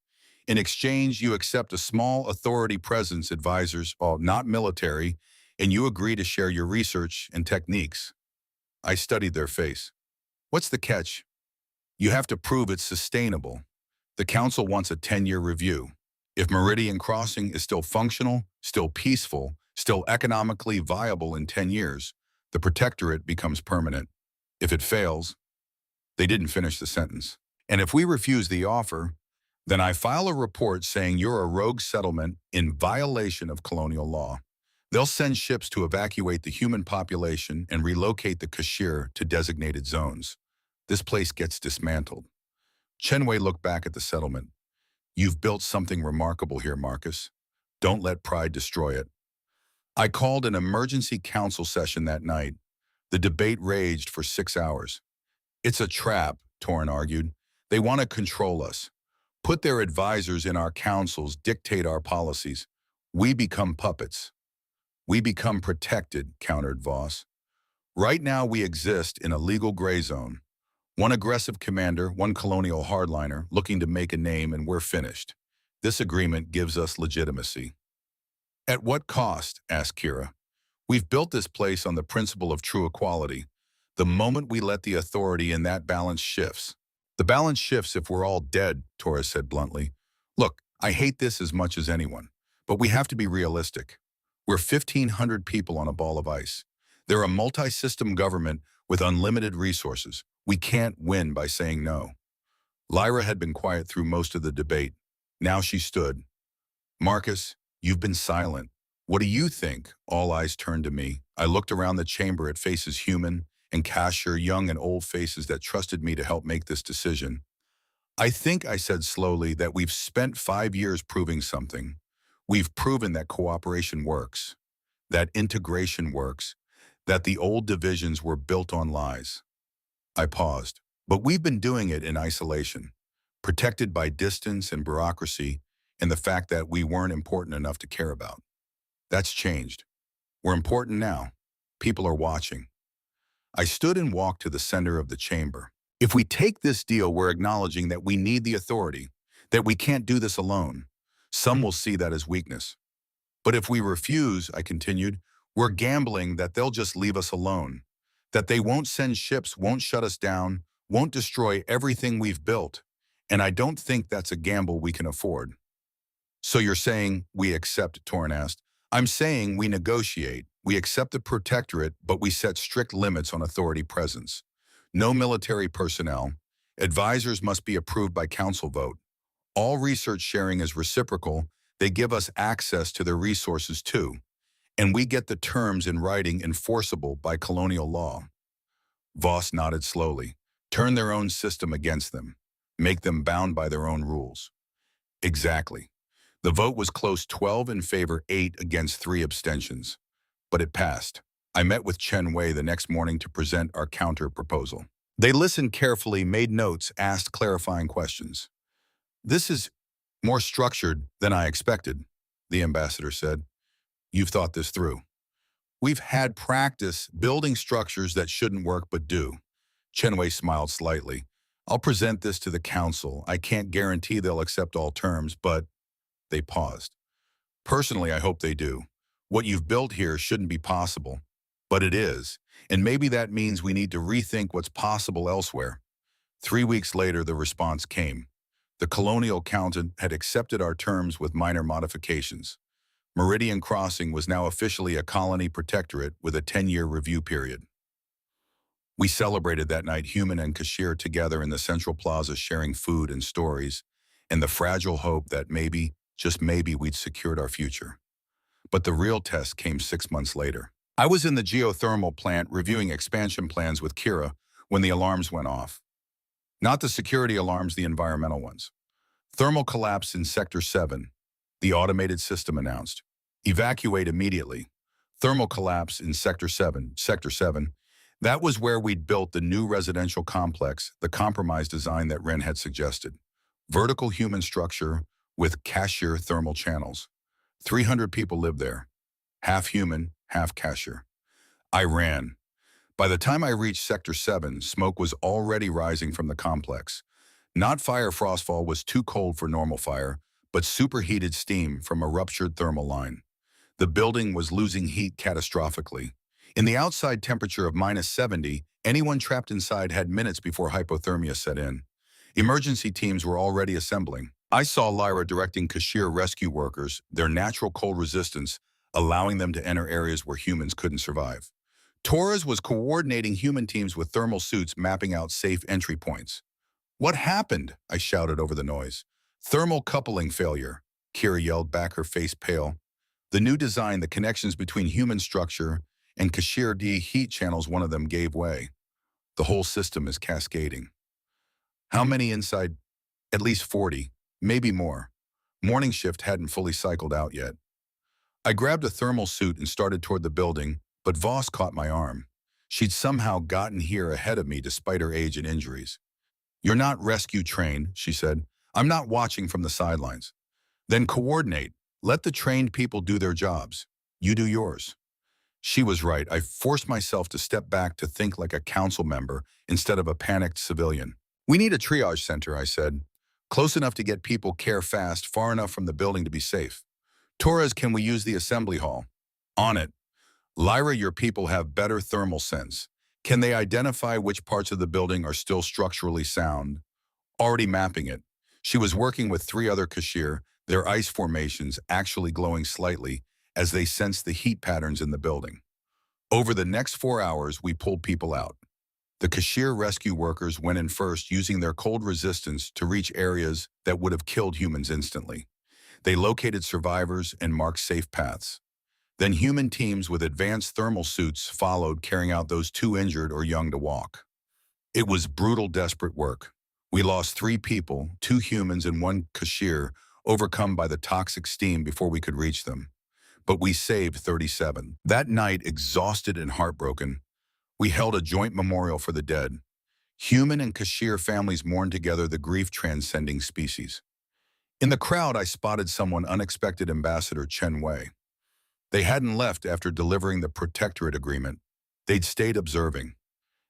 In exchange, you accept a small authority presence, advisors, not military, and you agree to share your research and techniques. I studied their face. What's the catch? You have to prove it's sustainable. The council wants a 10-year review. If Meridian Crossing is still functional, still peaceful, still economically viable in 10 years, the protectorate becomes permanent. If it fails, they didn't finish the sentence. And if we refuse the offer, then I file a report saying you're a rogue settlement in violation of colonial law. They'll send ships to evacuate the human population and relocate the Kashir to designated zones. This place gets dismantled. Chen Wei looked back at the settlement. You've built something remarkable here, Marcus. Don't let pride destroy it. I called an emergency council session that night. The debate raged for 6 hours. It's a trap, Torren argued. They want to control us. Put their advisors in our councils, dictate our policies. We become puppets. We become protected, countered Voss. Right now we exist in a legal gray zone. One aggressive commander, one colonial hardliner, looking to make a name, and we're finished. This agreement gives us legitimacy. At what cost? Asked Kira. We've built this place on the principle of true equality. The moment we let the authority in, that balance shifts. The balance shifts if we're all dead, Torres said bluntly. Look, I hate this as much as anyone, but we have to be realistic. We're 1,500 people on a ball of ice. They're a multi-system government with unlimited resources. We can't win by saying no. Lyra had been quiet through most of the debate. Now she stood. Marcus, you've been silent. What do you think? All eyes turned to me. I looked around the chamber at faces human and Kashir, young and old faces that trusted me to help make this decision. I think, I said slowly, that we've spent 5 years proving something. We've proven that cooperation works, that integration works, that the old divisions were built on lies. I paused. But we've been doing it in isolation, protected by distance and bureaucracy and the fact that we weren't important enough to care about. That's changed. We're important now. People are watching. I stood and walked to the center of the chamber. If we take this deal, we're acknowledging that we need the authority, that we can't do this alone. Some will see that as weakness. But if we refuse, I continued, we're gambling that they'll just leave us alone, That they won't send ships, won't shut us down, won't destroy everything we've built. And I don't think that's a gamble we can afford. So you're saying we accept, Torrin asked. I'm saying we negotiate. We accept the protectorate, but we set strict limits on authority presence. No military personnel. Advisors must be approved by council vote. All research sharing is reciprocal. They give us access to their resources too. And we get the terms in writing enforceable by colonial law. Voss nodded slowly. Turn their own system against them. Make them bound by their own rules. Exactly. The vote was close, 12 in favor, 8 against, 3 abstentions. But it passed. I met with Chen Wei the next morning to present our counter-proposal. They listened carefully, made notes, asked clarifying questions. This is more structured than I expected, the ambassador said. You've thought this through. We've had practice building structures that shouldn't work but do. Chen Wei smiled slightly. I'll present this to the council. I can't guarantee they'll accept all terms, but they paused. Personally, I hope they do. What you've built here shouldn't be possible, but it is, and maybe that means we need to rethink what's possible elsewhere. 3 weeks later, the response came. The colonial council had accepted our terms with minor modifications. Meridian Crossing was now officially a colony protectorate with a 10-year review period. We celebrated that night, Human and Kashir together in the central plaza, sharing food and stories, and the fragile hope that maybe, just maybe, we'd secured our future. But the real test came 6 months later. I was in the geothermal plant reviewing expansion plans with Kira when the alarms went off. Not the security alarms, the environmental ones. Thermal collapse in Sector 7, the automated system announced. Evacuate immediately. Thermal collapse in Sector 7. That was where we'd built the new residential complex, the compromise design that Ren had suggested. Vertical human structure with Kashir thermal channels. 300 people lived there. Half human, half Kashir. I ran. By the time I reached Sector 7, smoke was already rising from the complex. Not fire, frostfall was too cold for normal fire, but superheated steam from a ruptured thermal line. The building was losing heat catastrophically. In the outside temperature of -70, anyone trapped inside had minutes before hypothermia set in. Emergency teams were already assembling. I saw Lyra directing Kashir rescue workers, their natural cold resistance, allowing them to enter areas where humans couldn't survive. Torres was coordinating human teams with thermal suits, mapping out safe entry points. What happened? I shouted over the noise. Thermal coupling failure, Kira yelled back, her face pale. The new design, the connections between human structure and Kashir D heat channels, one of them gave way. The whole system is cascading. How many inside? At least 40, maybe more. Morning shift hadn't fully cycled out yet. I grabbed a thermal suit and started toward the building, but Voss caught my arm. She'd somehow gotten here ahead of me despite her age and injuries. You're not rescue trained, she said. I'm not watching from the sidelines. Then coordinate. Let the trained people do their jobs. You do yours. She was right. I forced myself to step back, to think like a council member instead of a panicked civilian. We need a triage center, I said. Close enough to get people care fast, far enough from the building to be safe. Torres, can we use the assembly hall? On it. Lyra, your people have better thermal sense. Can they identify which parts of the building are still structurally sound? Already mapping it. She was working with 3 other Kashir, their ice formations actually glowing slightly as they sensed the heat patterns in the building. Over the next 4 hours, we pulled people out. The Kashir rescue workers went in first, using their cold resistance to reach areas that would have killed humans instantly. They located survivors and marked safe paths. Then human teams with advanced thermal suits followed, carrying out those too injured or young to walk. It was brutal, desperate work. We lost 3 people, 2 humans and 1 Kashir, overcome by the toxic steam before we could reach them. But we saved 37. That night, exhausted and heartbroken, we held a joint memorial for the dead. Human and Kashir families mourned together, the grief transcending species. In the crowd, I spotted someone unexpected, Ambassador Chen Wei. They hadn't left after delivering the protectorate agreement. They'd stayed observing.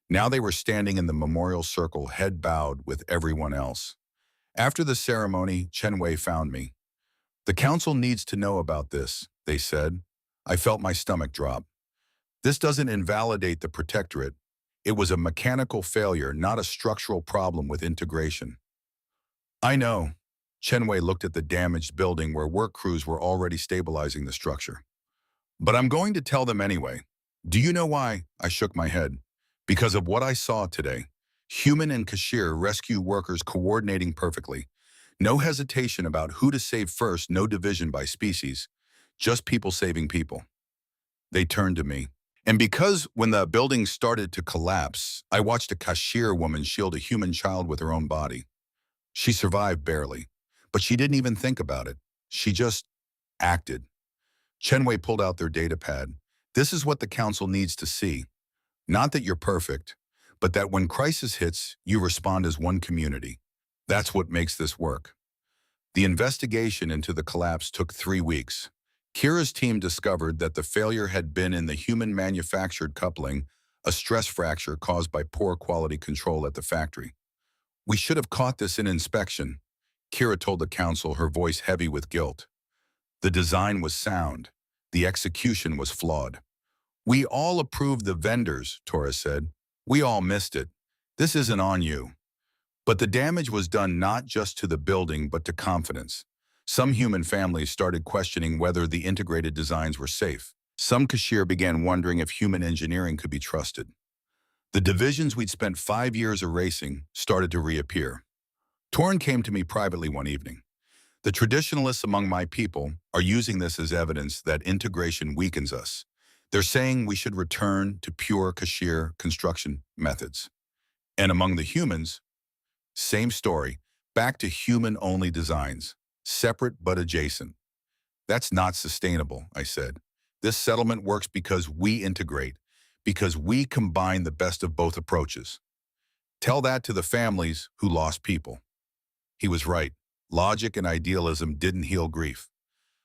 Now they were standing in the memorial circle, head bowed with everyone else. After the ceremony, Chen Wei found me. The council needs to know about this, they said. I felt my stomach drop. This doesn't invalidate the protectorate. It was a mechanical failure, not a structural problem with integration. I know. Chenwei looked at the damaged building where work crews were already stabilizing the structure. But I'm going to tell them anyway. Do you know why? I shook my head. Because of what I saw today. Human and cashier rescue workers coordinating perfectly. No hesitation about who to save first, no division by species. Just people saving people. They turned to me. And because when the building started to collapse, I watched a cashier woman shield a human child with her own body. She survived barely, but she didn't even think about it. She just acted. Chenwei pulled out their data pad. This is what the council needs to see. Not that you're perfect, but that when crisis hits, you respond as one community. That's what makes this work. The investigation into the collapse took 3 weeks. Kira's team discovered that the failure had been in the human-manufactured coupling, a stress fracture caused by poor quality control at the factory. We should have caught this in inspection, Kira told the council, her voice heavy with guilt. The design was sound. The execution was flawed. We all approved the vendors, Torres said. We all missed it. This isn't on you. But the damage was done not just to the building, but to confidence. Some human families started questioning whether the integrated designs were safe. Some cashier began wondering if human engineering could be trusted. The divisions we'd spent 5 years erasing started to reappear. Torn came to me privately one evening. The traditionalists among my people are using this as evidence that integration weakens us. They're saying we should return to pure cashier construction methods. And among the humans, same story, back to human-only designs, separate but adjacent. That's not sustainable, I said. This settlement works because we integrate, because we combine the best of both approaches. Tell that to the families who lost people. He was right. Logic and idealism didn't heal grief.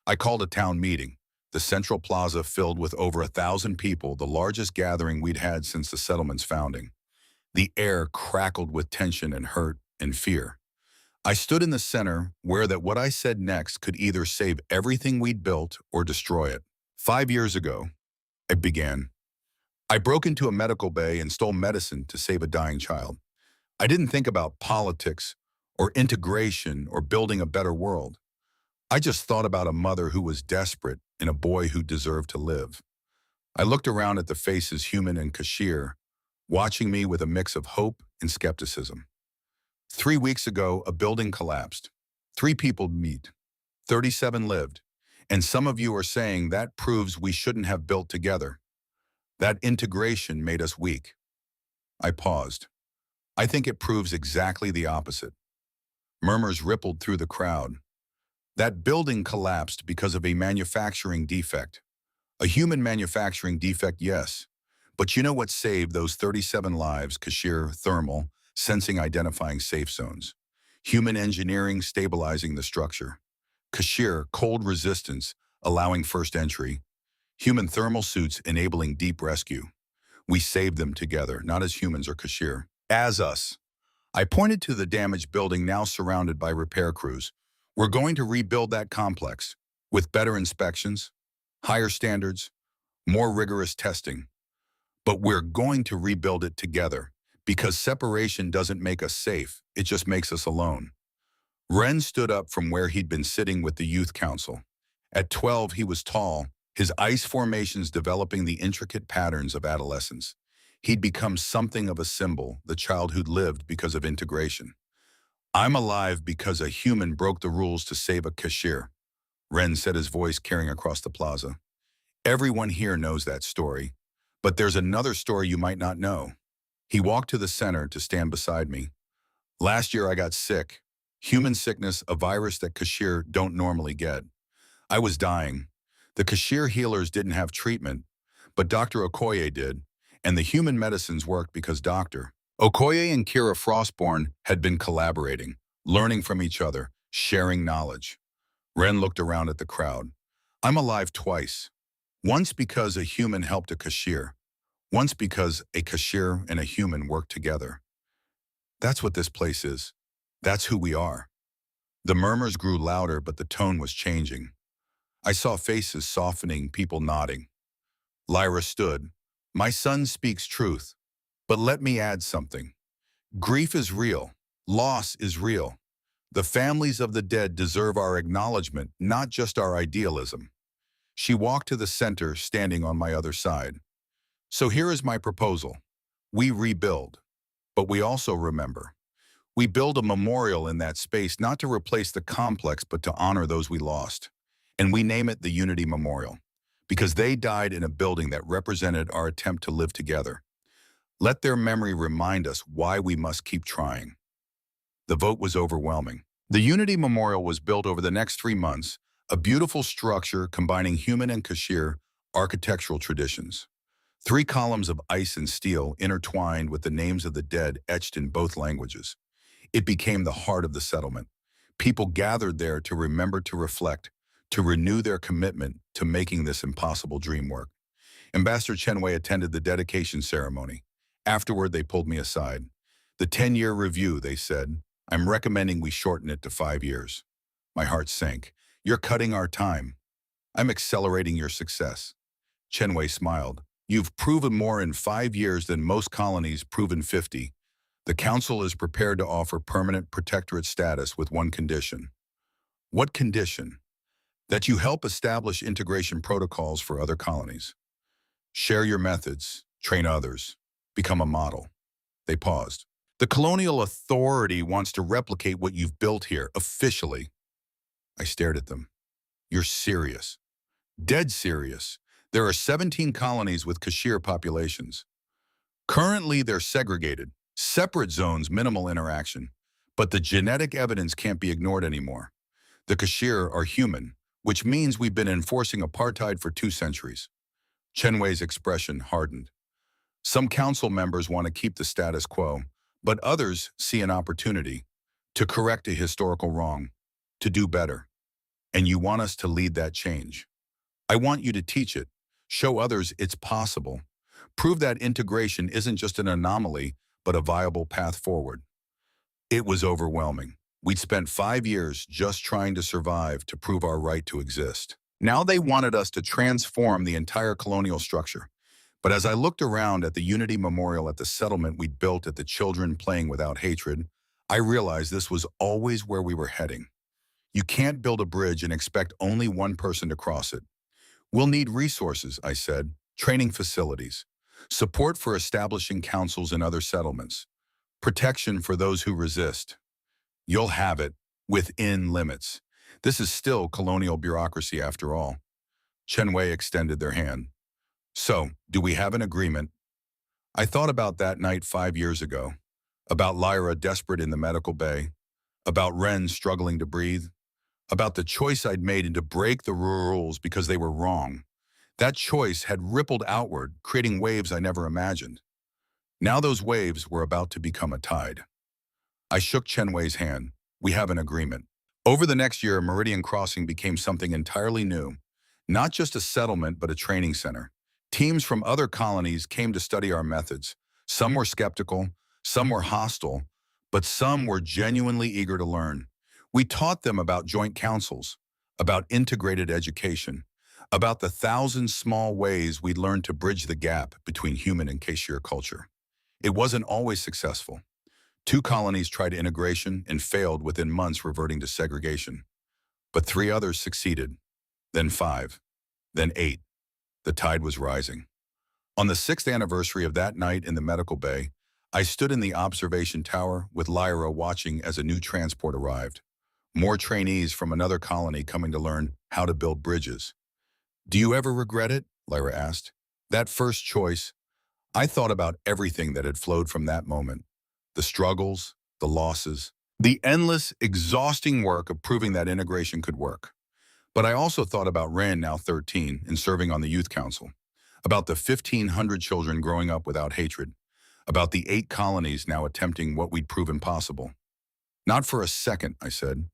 I called a town meeting. The central plaza filled with over 1,000 people, the largest gathering we'd had since the settlement's founding. The air crackled with tension and hurt and fear. I stood in the center, aware that what I said next could either save everything we'd built or destroy it. 5 years ago, I began. I broke into a medical bay and stole medicine to save a dying child. I didn't think about politics or integration or building a better world. I just thought about a mother who was desperate and a boy who deserved to live. I looked around at the faces, human and cashier, watching me with a mix of hope and skepticism. 3 weeks ago, a building collapsed. 3 people died. 37 lived. And some of you are saying that proves we shouldn't have built together. That integration made us weak. I paused. I think it proves exactly the opposite. Murmurs rippled through the crowd. That building collapsed because of a manufacturing defect. A human manufacturing defect, yes. But you know what saved those 37 lives? Cashier, thermal, sensing, identifying safe zones. Human engineering, stabilizing the structure. Cashier, cold resistance, allowing first entry. Human thermal suits, enabling deep rescue. We saved them together, not as humans or cashier. As us. I pointed to the damaged building now surrounded by repair crews. We're going to rebuild that complex with better inspections, higher standards, more rigorous testing. But we're going to rebuild it together because separation doesn't make us safe, it just makes us alone. Ren stood up from where he'd been sitting with the youth council. At 12, he was tall, his ice formations developing the intricate patterns of adolescence. He'd become something of a symbol, the child who'd lived because of integration. I'm alive because a human broke the rules to save a cashier, Ren said, his voice carrying across the plaza. Everyone here knows that story, but there's another story you might not know. He walked to the center to stand beside me. Last year I got sick. Human sickness, a virus that cashier don't normally get. I was dying. The cashier healers didn't have treatment, but Dr. Okoye did, and the human medicines worked because Dr. Okoye and Kira Frostborn had been collaborating, learning from each other, sharing knowledge. Ren looked around at the crowd. I'm alive twice. Once because a human helped a cashier. Once because a cashier and a human worked together. That's what this place is. That's who we are. The murmurs grew louder, but the tone was changing. I saw faces softening, people nodding. Lyra stood. My son speaks truth. But let me add something. Grief is real. Loss is real. The families of the dead deserve our acknowledgement, not just our idealism. She walked to the center, standing on my other side. So here is my proposal. We rebuild, but we also remember. We build a memorial in that space not to replace the complex, but to honor those we lost. And we name it the Unity Memorial, because they died in a building that represented our attempt to live together. Let their memory remind us why we must keep trying. The vote was overwhelming. The Unity Memorial was built over the next 3 months, a beautiful structure combining human and Kashir architectural traditions. 3 columns of ice and steel intertwined with the names of the dead etched in both languages. It became the heart of the settlement. People gathered there to remember, to reflect, to renew their commitment to making this impossible dream work. Ambassador Chen Wei attended the dedication ceremony. Afterward, they pulled me aside. The 10-year review, they said. I'm recommending we shorten it to 5 years. My heart sank. You're cutting our time. I'm accelerating your success. Chen Wei smiled. You've proven more in 5 years than most colonies prove in 50. The council is prepared to offer permanent protectorate status with one condition. What condition? That you help establish integration protocols for other colonies. Share your methods, train others, become a model. They paused. The colonial authority wants to replicate what you've built here, officially. I stared at them. You're serious. Dead serious. There are 17 colonies with Kashir populations. Currently, they're segregated, separate zones, minimal interaction. But the genetic evidence can't be ignored anymore. The Kashir are human, which means we've been enforcing apartheid for 2 centuries. Chen Wei's expression hardened. Some council members want to keep the status quo, but others see an opportunity to correct a historical wrong, to do better. And you want us to lead that change. I want you to teach it, show others it's possible, prove that integration isn't just an anomaly, but a viable path forward. It was overwhelming. We'd spent 5 years just trying to survive, to prove our right to exist. Now they wanted us to transform the entire colonial structure. But as I looked around at the Unity Memorial, at the settlement we'd built, at the children playing without hatred, I realized this was always where we were heading. You can't build a bridge and expect only one person to cross it. We'll need resources, I said, training facilities, support for establishing councils in other settlements, protection for those who resist. You'll have it, within limits. This is still colonial bureaucracy after all. Chen Wei extended their hand. So, do we have an agreement? I thought about that night 5 years ago, about Lyra desperate in the medical bay, about Ren struggling to breathe, about the choice I'd made to break the rules because they were wrong. That choice had rippled outward, creating waves I never imagined. Now those waves were about to become a tide. I shook Chen Wei's hand. We have an agreement. Over the next year, Meridian Crossing became something entirely new. Not just a settlement, but a training center. Teams from other colonies came to study our methods. Some were skeptical, some were hostile, but some were genuinely eager to learn. We taught them about joint councils, about integrated education, about the 1,000 small ways we'd learned to bridge the gap between human and Kashir culture. It wasn't always successful. 2 colonies tried integration and failed within months, reverting to segregation. But 3 others succeeded, then 5, then 8. The tide was rising. On the 6th anniversary of that night in the medical bay, I stood in the observation tower with Lyra, watching as a new transport arrived. More trainees from another colony coming to learn how to build bridges. Do you ever regret it? Lyra asked. That first choice. I thought about everything that had flowed from that moment. The struggles, the losses, the endless, exhausting work of proving that integration could work. But I also thought about Ren, now 13, and serving on the youth council, about the 1,500 children growing up without hatred, about the 8 colonies now attempting what we'd proven possible. Not for a second, I said.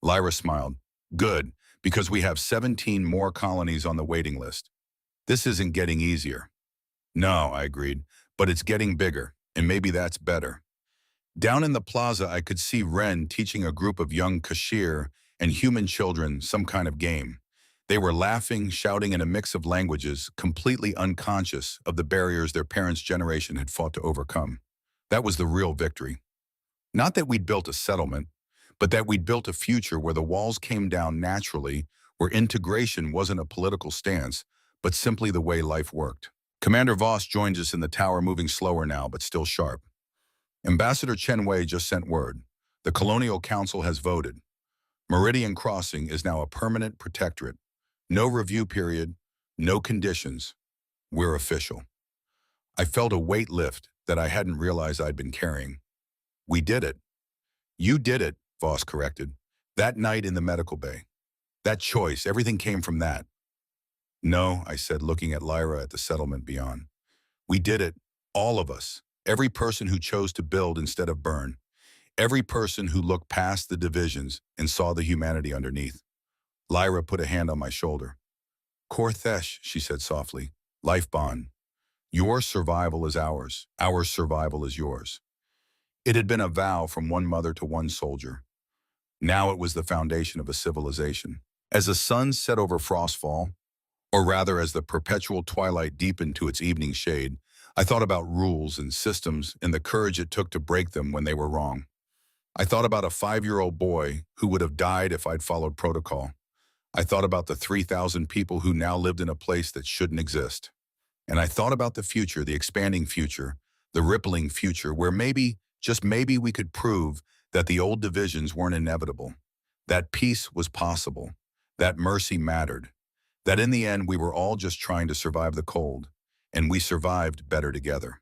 Lyra smiled. Good, because we have 17 more colonies on the waiting list. This isn't getting easier. No, I agreed, but it's getting bigger, and maybe that's better. Down in the plaza, I could see Ren teaching a group of young Kashir and human children some kind of game. They were laughing, shouting in a mix of languages, completely unconscious of the barriers their parents' generation had fought to overcome. That was the real victory. Not that we'd built a settlement, but that we'd built a future where the walls came down naturally, where integration wasn't a political stance, but simply the way life worked. Commander Voss joins us in the tower, moving slower now, but still sharp. Ambassador Chen Wei just sent word. The Colonial Council has voted. Meridian Crossing is now a permanent protectorate. No review period, no conditions. We're official. I felt a weight lift that I hadn't realized I'd been carrying. We did it. You did it, Voss corrected. That night in the medical bay. That choice, everything came from that. No, I said, looking at Lyra at the settlement beyond. We did it, all of us. Every person who chose to build instead of burn. Every person who looked past the divisions and saw the humanity underneath. Lyra put a hand on my shoulder. Korthesh, she said softly, life bond. Your survival is ours. Our survival is yours. It had been a vow from one mother to one soldier. Now it was the foundation of a civilization. As the sun set over Frostfall, or rather as the perpetual twilight deepened to its evening shade, I thought about rules and systems and the courage it took to break them when they were wrong. I thought about a 5-year-old boy who would have died if I'd followed protocol. I thought about the 3,000 people who now lived in a place that shouldn't exist. And I thought about the future, the expanding future, the rippling future, where maybe, just maybe, we could prove that the old divisions weren't inevitable, that peace was possible, that mercy mattered, that in the end we were all just trying to survive the cold, and we survived better together.